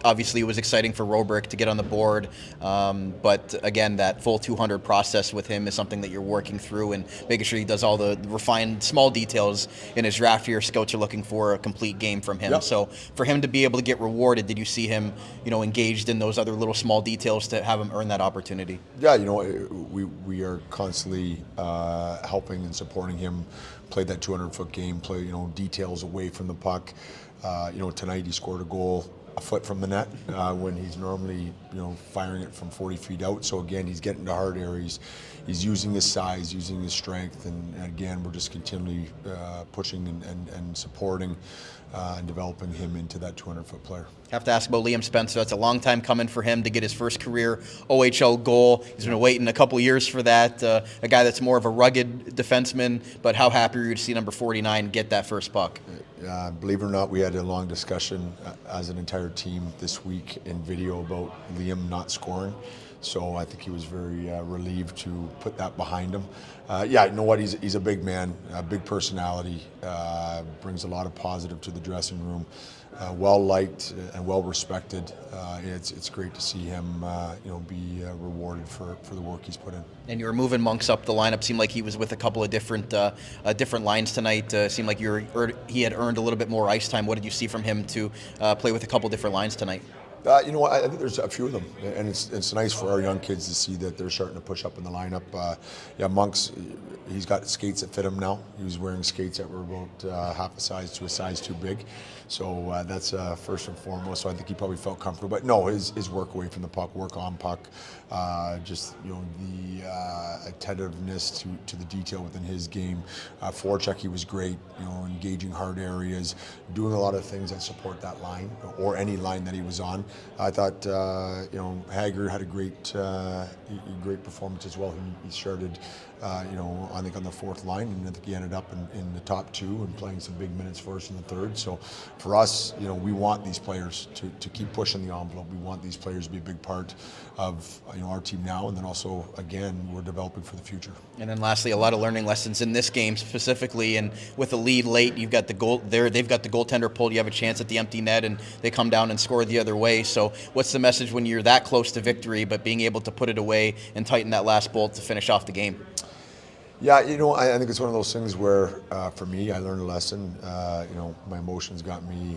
Obviously, it was exciting for Robrick to get on the board, but again, that full 200 process with him is something that you're working through and making sure he does all the refined small details in his draft. Your scouts are looking for a complete game from him. Yep. So for him to be able to get rewarded, did you see him, engaged in those other little small details to have him earn that opportunity? Yeah, we are constantly helping and supporting him play that 200-foot game, play details away from the puck. Tonight he scored a goal a foot from the net when he's normally firing it from 40 feet out. So again, he's getting to hard areas. He's using his size, using his strength, and again, we're just continually pushing and supporting and developing him into that 200-foot player. Have to ask about Liam Spencer. That's a long time coming for him to get his first career OHL goal. He's been waiting a couple years for that. A guy that's more of a rugged defenseman, but how happy are you to see number 49 get that first puck? Believe it or not, we had a long discussion as an entire team this week in video about Liam not scoring. So I think he was very relieved to put that behind him. You know what? He's a big man, a big personality, brings a lot of positive to the dressing room. Well liked and well respected. It's great to see him, be rewarded for the work he's put in. And you were moving Monks up the lineup. Seemed like he was with a couple of different lines tonight. Seemed like he had earned a little bit more ice time. What did you see from him to play with a couple different lines tonight? I think there's a few of them, and it's nice for our young kids to see that they're starting to push up in the lineup. Monks, he's got skates that fit him now. He was wearing skates that were about half a size to a size too big, so that's first and foremost. So I think he probably felt comfortable. But no, his work away from the puck, work on puck, the attentiveness to the detail within his game. Forecheck, he was great. Engaging hard areas, doing a lot of things that support that line or any line that he was on. I thought, Hager had a great performance as well. He started, I think on the fourth line, and I think he ended up in the top two and playing some big minutes for us in the third. So for us, we want these players to keep pushing the envelope. We want these players to be a big part of our team now, and then also, again, we're developing for the future. And then lastly, a lot of learning lessons in this game specifically, and with the lead late, you've got the goal there. They've got the goaltender pulled. You have a chance at the empty net, and they come down and score the other way. So what's the message when you're that close to victory, but being able to put it away and tighten that last bolt to finish off the game? Yeah, I think it's one of those things where, for me, I learned a lesson. My emotions got me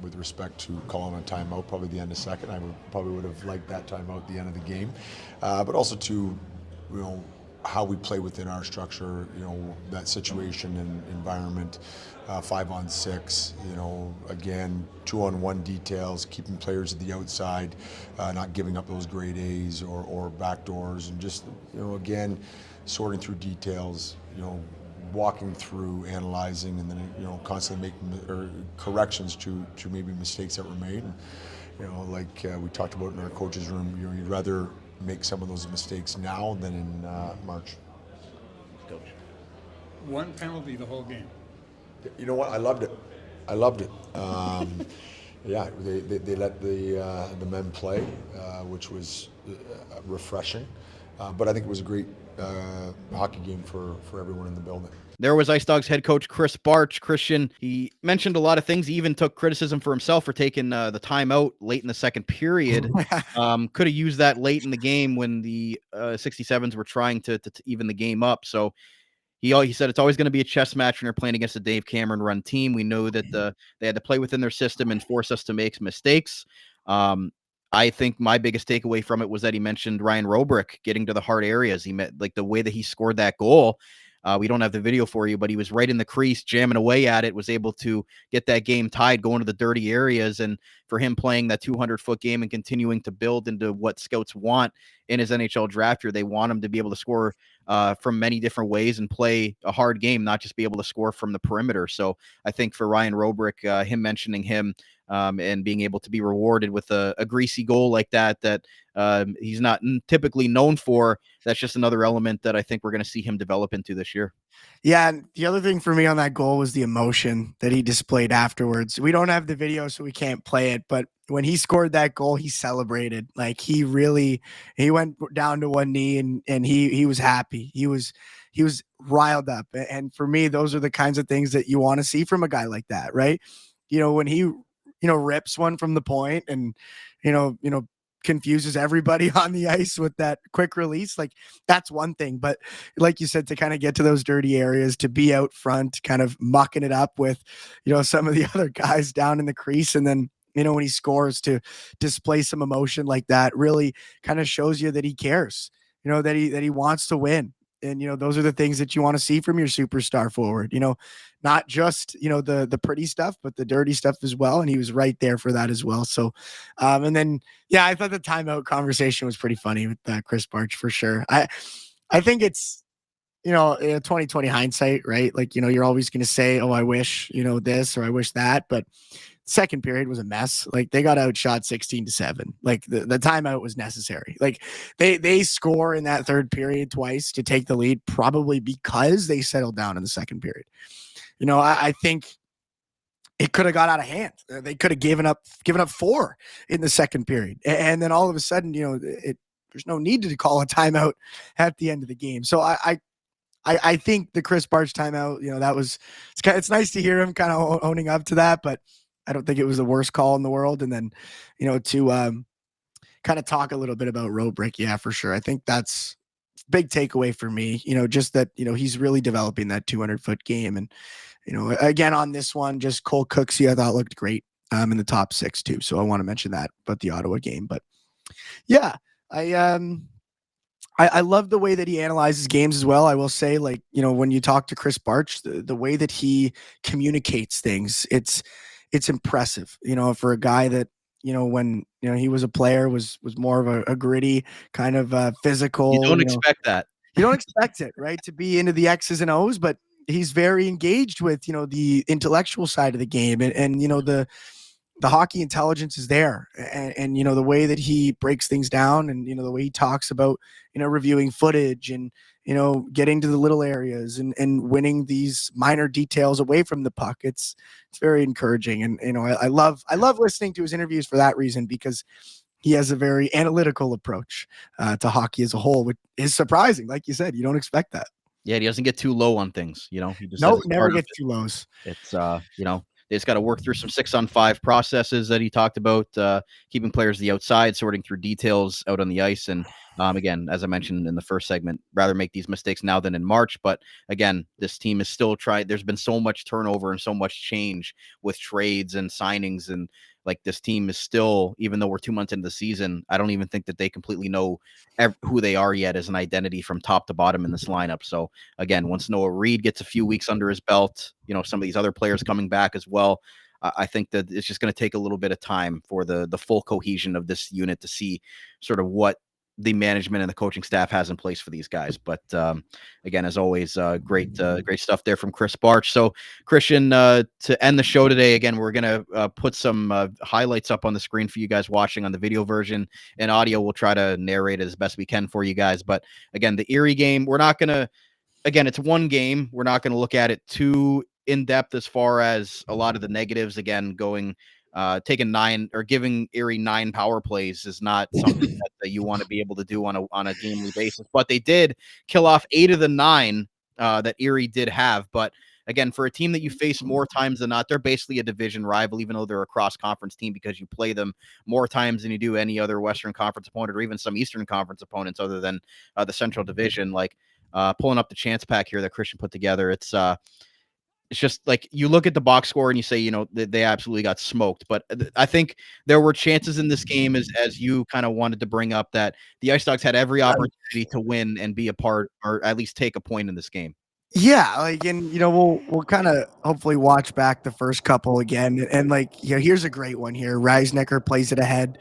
with respect to calling a timeout, probably the end of second. I would have liked that timeout at the end of the game, but also to, how we play within our structure. That situation and environment, 5-on-6. Again, 2-on-1 details, keeping players at the outside, not giving up those grade A's or back doors, and just again, sorting through details, walking through, analyzing, and then constantly making corrections to maybe mistakes that were made. And, like we talked about in our coaches' room, you'd rather make some of those mistakes now than in March. Coach. One penalty the whole game. You know what? I loved it. Yeah, they let the men play, which was refreshing. But I think it was a great hockey game for everyone in the building. There was IceDogs head coach Krys Barch. Christian, he mentioned a lot of things. He even took criticism for himself for taking the timeout late in the second period. Could have used that late in the game when the 67s were trying to even the game up. So he said it's always going to be a chess match when you're playing against a Dave Cameron run team. We know that they had to play within their system and force us to make mistakes. I think my biggest takeaway from it was that he mentioned Ryan Robrick getting to the hard areas. He met like the way that he scored that goal. We don't have the video for you, but he was right in the crease, jamming away at it, was able to get that game tied, going to the dirty areas. And for him playing that 200-foot game and continuing to build into what scouts want in his NHL draft year, they want him to be able to score from many different ways and play a hard game, not just be able to score from the perimeter. So I think for Ryan Robrick, him mentioning him and being able to be rewarded with a greasy goal like that he's not typically known for, that's just another element that I think we're going to see him develop into this year. Yeah, and the other thing for me on that goal was the emotion that he displayed afterwards. We don't have the video, so we can't play it, but when he scored that goal, he celebrated. Like he went down to one knee and he was happy. He was riled up. And for me, those are the kinds of things that you want to see from a guy like that, right? When he rips one from the point and confuses everybody on the ice with that quick release, like that's one thing. But like you said, to kind of get to those dirty areas, to be out front, kind of mucking it up with, some of the other guys down in the crease. And then, when he scores, to display some emotion like that really kind of shows you that he cares, that he wants to win. And, those are the things that you want to see from your superstar forward, not just, the pretty stuff, but the dirty stuff as well. And he was right there for that as well. So, and then, yeah, I thought the timeout conversation was pretty funny with Krys Barch for sure. I think it's, 2020 hindsight, right? Like, you're always going to say, oh, I wish, this, or I wish that, but second period was a mess. Like they got outshot 16-7. Like the timeout was necessary. Like they score in that third period twice to take the lead, probably because they settled down in the second period. I think it could have got out of hand. They could have given up 4 in the second period. And then all of a sudden, there's no need to call a timeout at the end of the game. So I think the Krys Barch timeout, it's nice to hear him kind of owning up to that, but I don't think it was the worst call in the world. And then, to kind of talk a little bit about Robrick. Yeah, for sure. I think that's big takeaway for me, just that, he's really developing that 200-foot game. And, again, on this one, just Cole Cooksey, I thought looked great in the top 6 too. So I want to mention that about the Ottawa game. But yeah, I love the way that he analyzes games as well. I will say, like, when you talk to Krys Barch, the way that he communicates things, it's impressive, for a guy that, when, he was a player was more of a gritty kind of physical. You don't expect that. You don't expect it, right? To be into the X's and O's, but he's very engaged with, the intellectual side of the game and the hockey intelligence is there. And the way that he breaks things down and, the way he talks about, reviewing footage and, getting to the little areas and winning these minor details away from the puck. It's very encouraging. And, I love listening to his interviews for that reason, because he has a very analytical approach to hockey as a whole, which is surprising. Like you said, you don't expect that. Yeah. He doesn't get too low on things, he just never gets too lows. It's, they just got to work through some 6-on-5 processes that he talked about, keeping players to the outside, sorting through details out on the ice. And again, as I mentioned in the first segment, rather make these mistakes now than in March. But again, this team is still trying. There's been so much turnover and so much change with trades and signings. And like this team is still, even though we're 2 months into the season, I don't even think that they completely know who they are yet as an identity from top to bottom in this lineup. So again, once Noah Reed gets a few weeks under his belt, some of these other players coming back as well, I think that it's just going to take a little bit of time for the full cohesion of this unit to see sort of what the management and the coaching staff has in place for these guys. But again, as always, great stuff there from Krys Barch. So Christian, to end the show today, again, we're going to put some highlights up on the screen for you guys watching on the video version, and audio. We'll try to narrate it as best we can for you guys. But again, the Erie game, we're not going to, again, it's one game. We're not going to look at it too in depth as far as a lot of the negatives. Again, taking 9 or giving Erie 9 power plays is not something that you want to be able to do on a gamely basis. But they did kill off 8 of the 9 that Erie did have. But again, for a team that you face more times than not, they're basically a division rival, even though they're a cross-conference team, because you play them more times than you do any other Western Conference opponent or even some Eastern Conference opponents other than the Central Division. Like pulling up the chance pack here that Christian put together, it's It's just like you look at the box score and you say, they absolutely got smoked. But I think there were chances in this game, as you kind of wanted to bring up, that the Ice Dogs had every opportunity to win and be a part, or at least take a point in this game. Yeah, and we'll kind of hopefully watch back the first couple again, and here's a great one here. Reisnecker plays it ahead,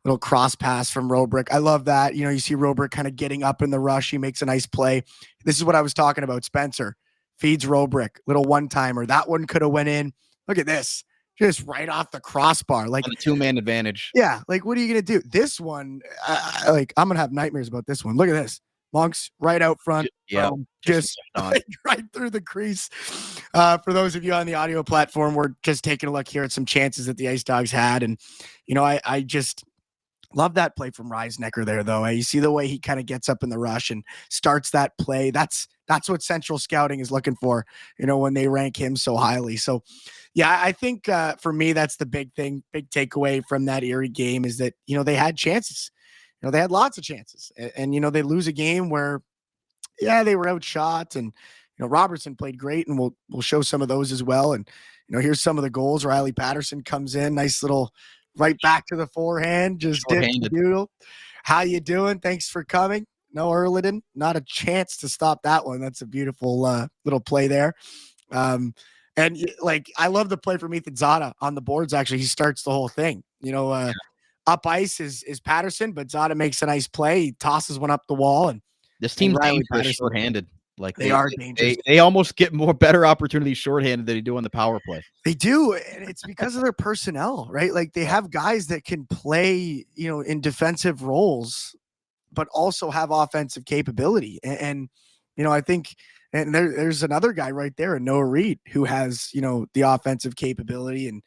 little cross pass from Robrick. I love that. You see Robrick kind of getting up in the rush. He makes a nice play. This is what I was talking about. Spencer feeds Robrick, little one-timer. That one could have went in. Look at this. Just right off the crossbar. On the two-man advantage. Yeah, what are you going to do? This one, I'm going to have nightmares about this one. Look at this. Monks right out front. Yeah. Just right through the crease. For those of you on the audio platform, we're just taking a look here at some chances that the Ice Dogs had. And, I just love that play from Reisnecker there, though. You see the way he kind of gets up in the rush and starts that play. That's what Central Scouting is looking for, when they rank him so highly. So, yeah, I think for me, that's the big thing, big takeaway from that Erie game is that, they had chances. They had lots of chances. And they lose a game where, they were outshot. And, Robertson played great, and we'll show some of those as well. And, here's some of the goals. Riley Patterson comes in, nice little right back to the forehand, just dip the doodle. How you doing? Thanks for coming. No Erliden, not a chance to stop that one. That's a beautiful little play there. And I love the play from Ethan Zada on the boards. Actually, he starts the whole thing. Up ice is Patterson, but Zada makes a nice play. He tosses one up the wall, and this team's dangerous shorthanded. They are dangerous. They almost get better opportunities shorthanded than they do on the power play. They do, and it's because of their personnel, right? They have guys that can play, in defensive roles, but also have offensive capability. And I think, and there's another guy right there, Noah Reed, who has, the offensive capability and,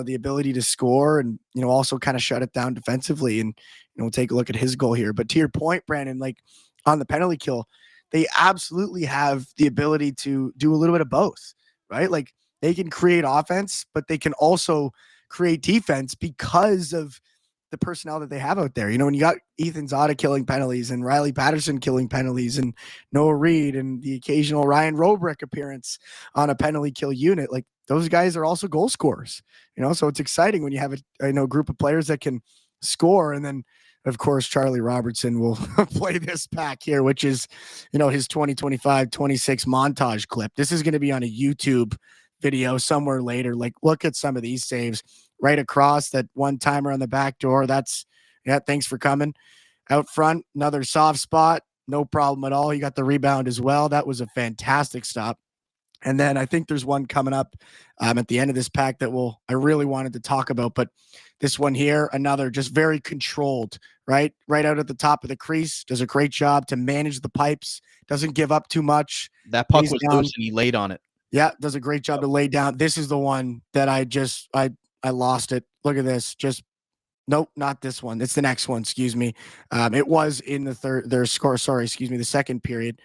the ability to score and, also kind of shut it down defensively. And, we'll take a look at his goal here. But to your point, Brandon, on the penalty kill, they absolutely have the ability to do a little bit of both, right? They can create offense, but they can also create defense because of the personnel that they have out there. When you got Ethan Zada killing penalties and Riley Patterson killing penalties and Noah Reed and the occasional Ryan Robrick appearance on a penalty kill unit, those guys are also goal scorers, so it's exciting when you have a group of players that can score. And then, of course, Charlie Robertson will play this pack here, which is, his 2025-26 montage clip. This is going to be on a YouTube video somewhere later. Look at some of these saves right across that one timer on the back door. Thanks for coming. Out front, another soft spot. No problem at all. You got the rebound as well. That was a fantastic stop. And then I think there's one coming up at the end of this pack that I really wanted to talk about, but this one here, another just very controlled, right out at the top of the crease, does a great job to manage the pipes, doesn't give up too much. That puck was loose and he laid on it. Yeah, does a great job to lay down. This is the one that I lost it. Look at this. Nope, not this one. It's the next one. Excuse me. It was in the second period.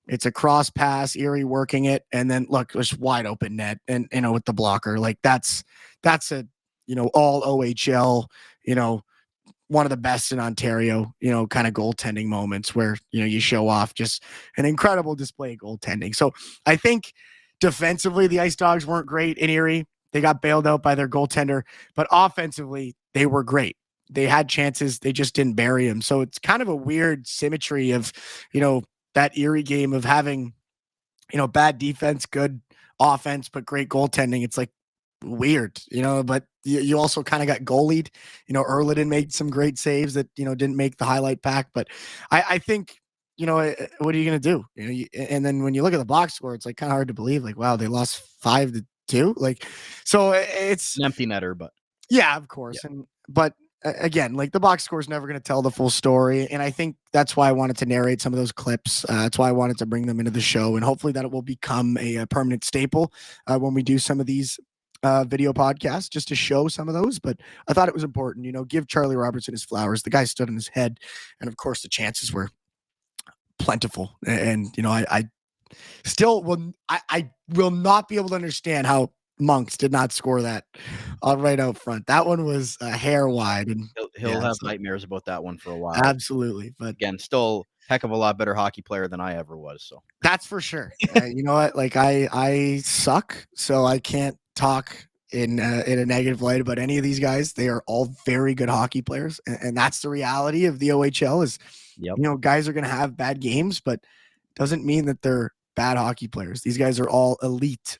It's a cross pass, Erie working it, and then look, it's wide open net, and with the blocker, that's a all OHL, one of the best in Ontario, kind of goaltending moments where you show off just an incredible display of goaltending. So I think defensively the Ice Dogs weren't great in Erie. They got bailed out by their goaltender, but offensively they were great. They had chances, they just didn't bury them. So it's kind of a weird symmetry of that Erie game of having, bad defense, good offense, but great goaltending. It's weird, but you also kind of got goalied. Erliden made some great saves that, didn't make the highlight pack. But I think, what are you going to do? And then when you look at the box score, it's kind of hard to believe, wow, they lost 5-2. So it's an empty netter, but yeah, of course. Yeah. But again, the box score is never going to tell the full story. And I think that's why I wanted to narrate some of those clips. That's why I wanted to bring them into the show. And hopefully that it will become a permanent staple when we do some of these video podcasts, just to show some of those. But I thought it was important, give Charlie Robertson his flowers. The guy stood on his head. And of course the chances were plentiful. And, I still will not be able to understand how Monks did not score that right out front. That one was a hair wide, and he'll have nightmares about that one for a while. Absolutely, but again, still heck of a lot better hockey player than I ever was. So That's for sure. You know what? Like I suck, so I can't talk in a negative light about any of these guys. They are all very good hockey players, and that's the reality of the OHL. Is Yep. you know, guys are going to have bad games, but doesn't mean that they're bad hockey players. These guys are all elite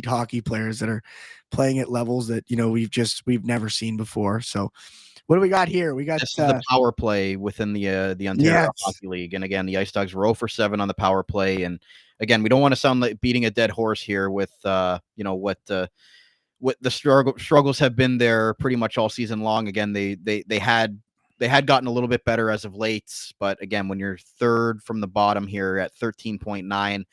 hockey players that are playing at levels that, you know, we've never seen before. So what do we got here? We got this is the power play within the Ontario Yes. Hockey League. And again, the Ice Dogs were 0 for 7 on the power play. And again, we don't want to sound like beating a dead horse here with you know what the struggles have been there pretty much all season long. Again, they had gotten a little bit better as of late, but again, when you're third from the bottom here at 13.9, I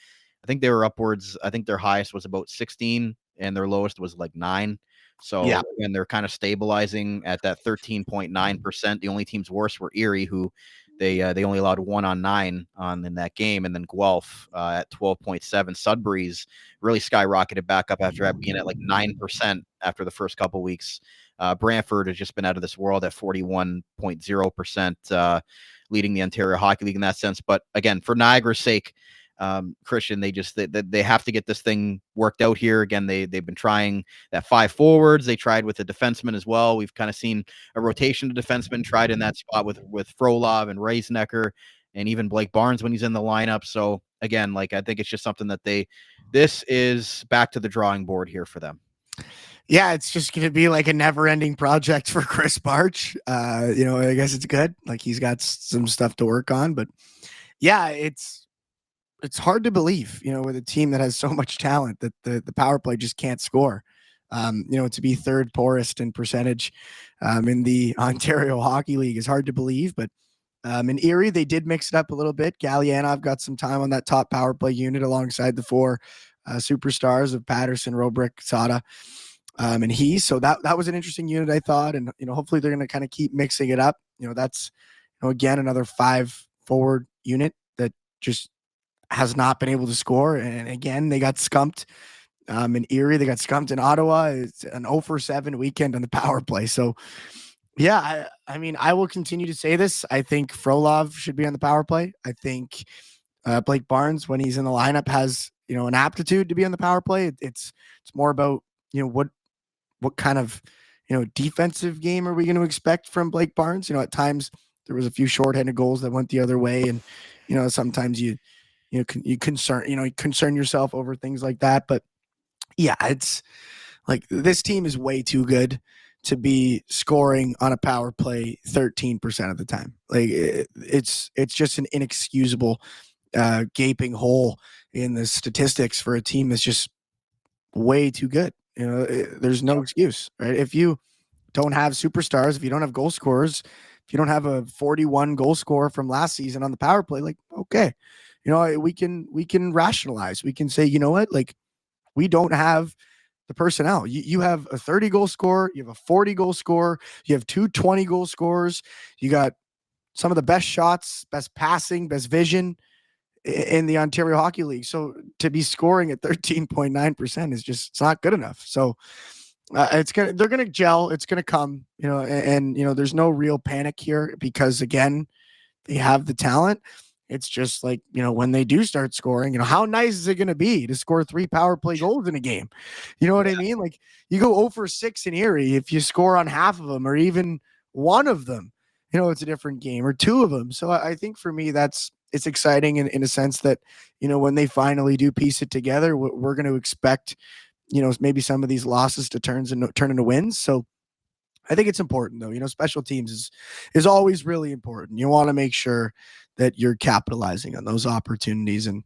think they were upwards. I think their highest was about 16 and their lowest was like 9. So Yeah. again, they're kind of stabilizing at that 13.9%. The only teams worse were Erie, who they only allowed 1 on 9 in that game, and then Guelph at 12.7. Sudbury's really skyrocketed back up after being at like 9% after the first couple weeks. Brantford has just been out of this world at 41.0%, leading the Ontario Hockey League in that sense. But again, for Niagara's sake, Christian, they have to get this thing worked out here. Again, they've been trying that 5 forwards. They tried with the defenseman as well. We've kind of seen a rotation of defensemen tried in that spot with Frolov and Reisnecker and even Blake Barnes when he's in the lineup. So again, like I think it's just something that this is back to the drawing board here for them. Yeah, it's just going to be like a never-ending project for Krys Barch. You know, I guess it's good. Like he's got some stuff to work on, but yeah, it's hard to believe, you know, with a team that has so much talent that the power play just can't score. You know, to be third poorest in percentage in the Ontario Hockey League is hard to believe, but in Erie, they did mix it up a little bit. Gallianov got some time on that top power play unit alongside the 4 superstars of Patterson, Robrick, Sada. And so that was an interesting unit, I thought. And, you know, hopefully they're going to kind of keep mixing it up. You know, that's, you know, again, another 5 forward unit that just has not been able to score. And again, they got skumped in Erie. They got skumped in Ottawa. It's an 0 for 7 weekend on the power play. So, yeah, I mean, I will continue to say this. I think Frolov should be on the power play. I think Blake Barnes, when he's in the lineup, has, you know, an aptitude to be on the power play. It's more about, you know, what kind of, you know, defensive game are we going to expect from Blake Barnes? You know, at times there was a few shorthanded goals that went the other way. And, you know, sometimes you concern yourself over things like that. But yeah, it's like this team is way too good to be scoring on a power play 13% of the time. Like it's just an inexcusable gaping hole in the statistics for a team that's just way too good. You know, there's no excuse, right? If you don't have superstars, if you don't have goal scorers, if you don't have a 41 goal scorer from last season on the power play, like, okay, you know, we can rationalize. We can say, you know what, like we don't have the personnel. You have a 30 goal scorer, you have a 40 goal scorer, you have 2 20 goal scorers, you got some of the best shots, best passing, best vision in the Ontario Hockey League. So to be scoring at 13.9% is just, it's not good enough. So they're going to gel. It's going to come, you know, and, you know, there's no real panic here because again, they have the talent. It's just like, you know, when they do start scoring, you know, how nice is it going to be to score 3 power play goals in a game? You know what I mean? Like you go 0 for 6 in Erie. If you score on half of them or even one of them, you know, it's a different game, or 2 of them. So I think for me, it's exciting in a sense that, you know, when they finally do piece it together, we're going to expect, you know, maybe some of these losses to turn into wins. So I think it's important though, you know, special teams is always really important. You want to make sure that you're capitalizing on those opportunities, and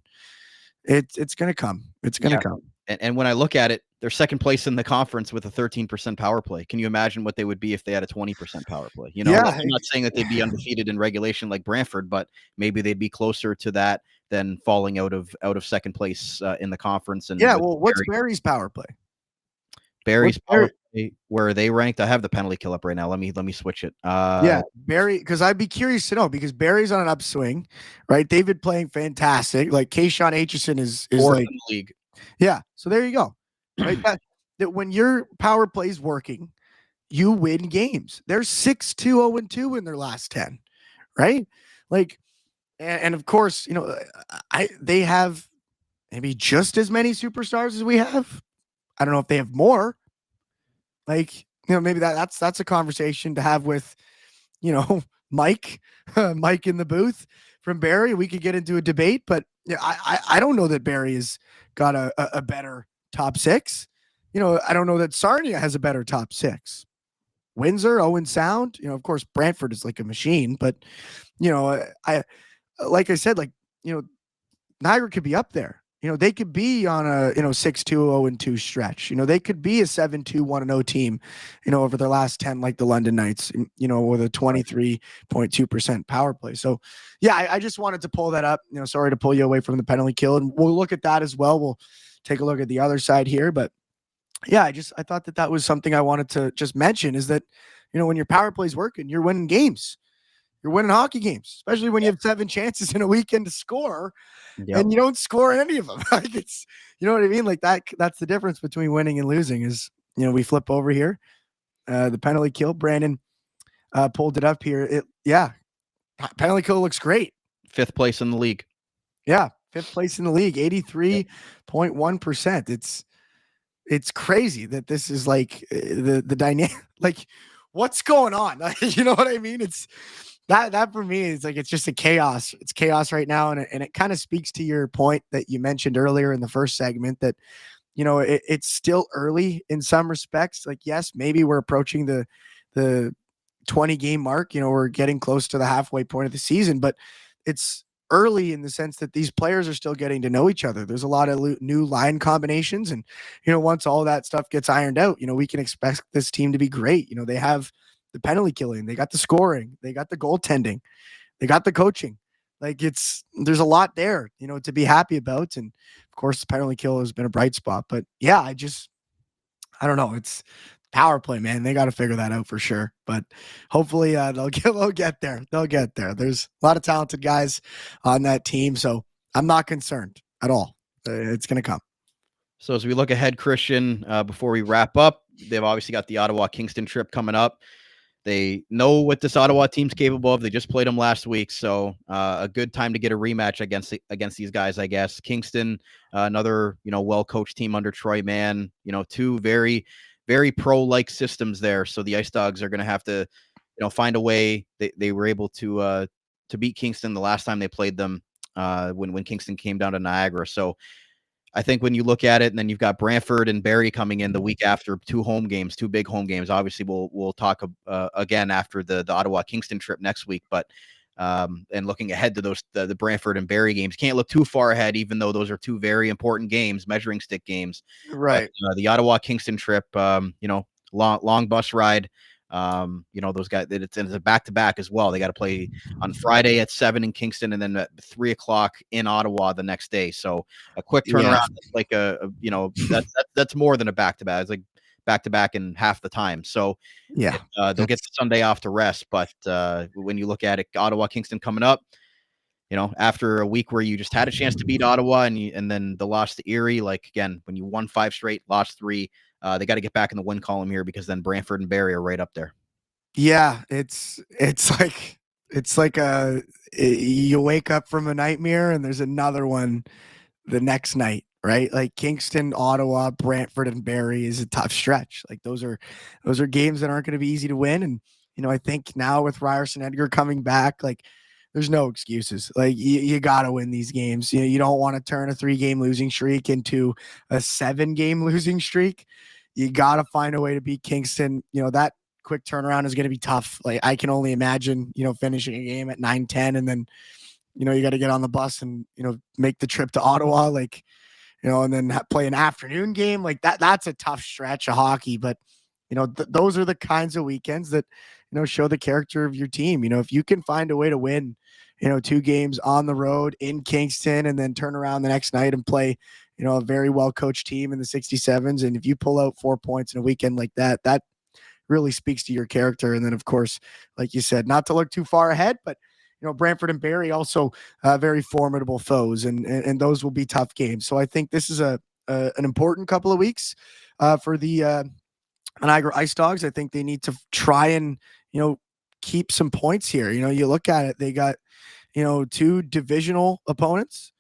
it's going to come. It's going to come. And when I look at it, they're second place in the conference with a 13% power play. Can you imagine what they would be if they had a 20% power play? You know, Yeah. I'm not saying that they'd be undefeated in regulation like Brantford, but maybe they'd be closer to that than falling out of second place in the conference. And yeah, well, what's Barry's power play? Barry's power play, where are they ranked? I have the penalty kill up right now. Let me switch it. Yeah, Barry, because I'd be curious to know, because Barry's on an upswing, right? They've been playing fantastic. Like Kayshawn Aitchison is fourth like in the league. Yeah, so there you go. Right? that when your power play is working, you win games. They're 6-2, 0-2 in their last 10, right? Like And of course, they have maybe just as many superstars as we have. I don't know if they have more. Like, maybe that's a conversation to have with, Mike, Mike in the booth from Barrie. We could get into a debate, but yeah, I don't know that Barrie has got a better top six. I don't know that Sarnia has a better top six. Windsor, Owen Sound, of course, Brantford is like a machine, but like I said, Niagara could be up there. They could be on a 6-2-0-2 stretch. They could be a 7-2-1-0 team, over their last 10, like the London Knights, with a 23.2% power play. So, yeah, I just wanted to pull that up. Sorry to pull you away from the penalty kill, and we'll look at that as well. We'll take a look at the other side here, but yeah, I thought that was something I wanted to just mention is that, when your power play is working, you're winning games. You're winning hockey games, especially when you have 7 chances in a weekend to score and you don't score in any of them. Like it's, you know what I mean? Like that's the difference between winning and losing is, we flip over here. The penalty kill, Brandon pulled it up here. Penalty kill looks great. 5th place in the league. Yeah. 5th place in the league, 83.1%. It's crazy that this is like the dynamic, like what's going on? You know what I mean? It's that for me is like, it's just a chaos. It's chaos right now. And it kind of speaks to your point that you mentioned earlier in the first segment that, it's still early in some respects. Like, yes, maybe we're approaching the 20 game mark, we're getting close to the halfway point of the season, but it's early in the sense that these players are still getting to know each other. There's a lot of new line combinations. And, once all that stuff gets ironed out, we can expect this team to be great. They have the penalty killing, they got the scoring, they got the goaltending, they got the coaching. Like there's a lot there, to be happy about. And of course the penalty kill has been a bright spot, but yeah, I don't know. It's power play, man. They got to figure that out for sure. But hopefully they'll get there. They'll get there. There's a lot of talented guys on that team. So I'm not concerned at all. It's going to come. So as we look ahead, Christian, before we wrap up, they've obviously got the Ottawa Kingston trip coming up. They know what this Ottawa team's capable of. They just played them last week. So a good time to get a rematch against these guys, I guess. Kingston, another, well-coached team under Troy Mann, two very, very pro-like systems there. So the Ice Dogs are going to have to, find a way. They were able to beat Kingston the last time they played them when Kingston came down to Niagara. So I think when you look at it, and then you've got Brantford and Barrie coming in the week after, 2 big home games. Obviously, we'll talk again after the Ottawa Kingston trip next week. But and looking ahead to those the Brantford and Barrie games, can't look too far ahead, even though those are 2 very important games, measuring stick games. Right. But, the Ottawa Kingston trip, long bus ride. Those guys, it's a back-to-back as well. They got to play on Friday at 7 in Kingston and then at 3:00 in Ottawa the next day. So a quick turnaround, like that's more than a back-to-back. It's like back-to-back in half the time. So yeah, they'll get the Sunday off to rest. But when you look at it, Ottawa Kingston coming up, after a week where you just had a chance to beat Ottawa and then the loss to Erie, like when you won 5 straight, lost 3, they got to get back in the win column here because then Brantford and Barrie are right up there. Yeah, it's like you wake up from a nightmare and there's another one the next night, right? Like Kingston, Ottawa, Brantford, and Barrie is a tough stretch. Like those are games that aren't going to be easy to win. And I think now with Ryerson Edgar coming back, like there's no excuses. Like you got to win these games. You don't want to turn a 3-game losing streak into a 7-game losing streak. You got to find a way to beat Kingston. That quick turnaround is going to be tough. Like I can only imagine, finishing a game at 9-10 and then, you got to get on the bus and, make the trip to Ottawa, and then play an afternoon game like that. That's a tough stretch of hockey, but those are the kinds of weekends that, show the character of your team. If you can find a way to win, 2 games on the road in Kingston and then turn around the next night and play, a very well-coached team in the 67s. And if you pull out 4 points in a weekend like that, that really speaks to your character. And then of course, like you said, not to look too far ahead, but Brantford and Barrie also very formidable foes, and those will be tough games. So I think this is an important couple of weeks for the Niagara IceDogs. I think they need to try and, keep some points here. You look at it, they got, 2 divisional opponents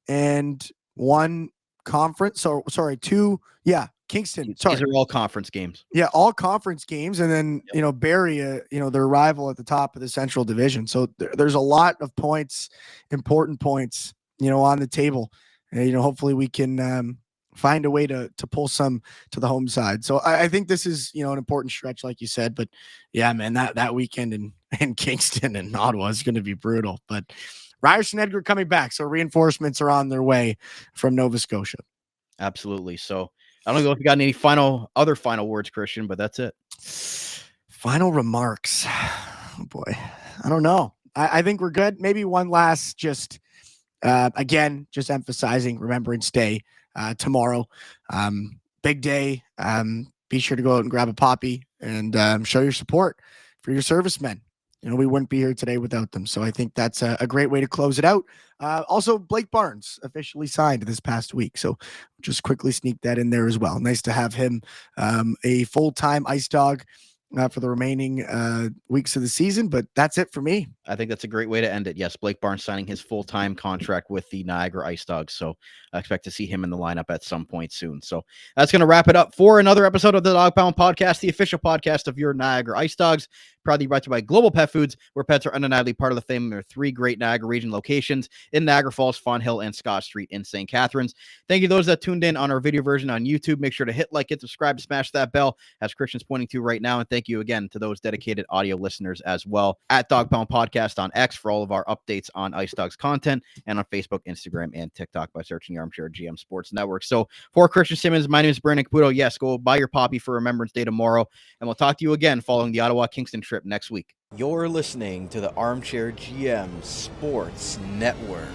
and 1 conference. So sorry, 2. Yeah, Kingston. Sorry, These are all conference games. yeah, all conference games, and then Barrie, their rival at the top of the Central Division. So there's a lot of points, important points, on the table. Hopefully we can find a way to pull some to the home side. So I think this is an important stretch, like you said. But yeah, man, that weekend in Kingston and Ottawa is going to be brutal. But Ryerson Edgar coming back, so reinforcements are on their way from Nova Scotia. Absolutely. So I don't know if you got any other final words, Christian, but that's it. Final remarks. Oh boy. I don't know. I think we're good. Maybe one last, just emphasizing Remembrance Day tomorrow. Big day. Be sure to go out and grab a poppy and show your support for your servicemen. We wouldn't be here today without them. So I think that's a great way to close it out. Also, Blake Barnes officially signed this past week. So just quickly sneak that in there as well. Nice to have him a full-time Ice Dog for the remaining weeks of the season. But that's it for me. I think that's a great way to end it. Yes, Blake Barnes signing his full-time contract with the Niagara IceDogs. So I expect to see him in the lineup at some point soon. So that's going to wrap it up for another episode of the Dog Pound Podcast, the official podcast of your Niagara IceDogs. Proudly brought to you by Global Pet Foods, where pets are undeniably part of the family. There are 3 great Niagara region locations in Niagara Falls, Fawn Hill, and Scott Street in St. Catharines. Thank you to those that tuned in on our video version on YouTube. Make sure to hit like, hit subscribe, smash that bell, as Christian's pointing to right now. And thank you again to those dedicated audio listeners as well at Dog Pound Podcast on X for all of our updates on Ice Dogs content, and on Facebook, Instagram, and TikTok by searching the Armchair GM Sports Network. So for Christian Simmons, my name is Brandon Caputo. Yes, go buy your poppy for Remembrance Day tomorrow, and we'll talk to you again following the Ottawa-Kingston trip next week. You're listening to the Armchair GM Sports Network.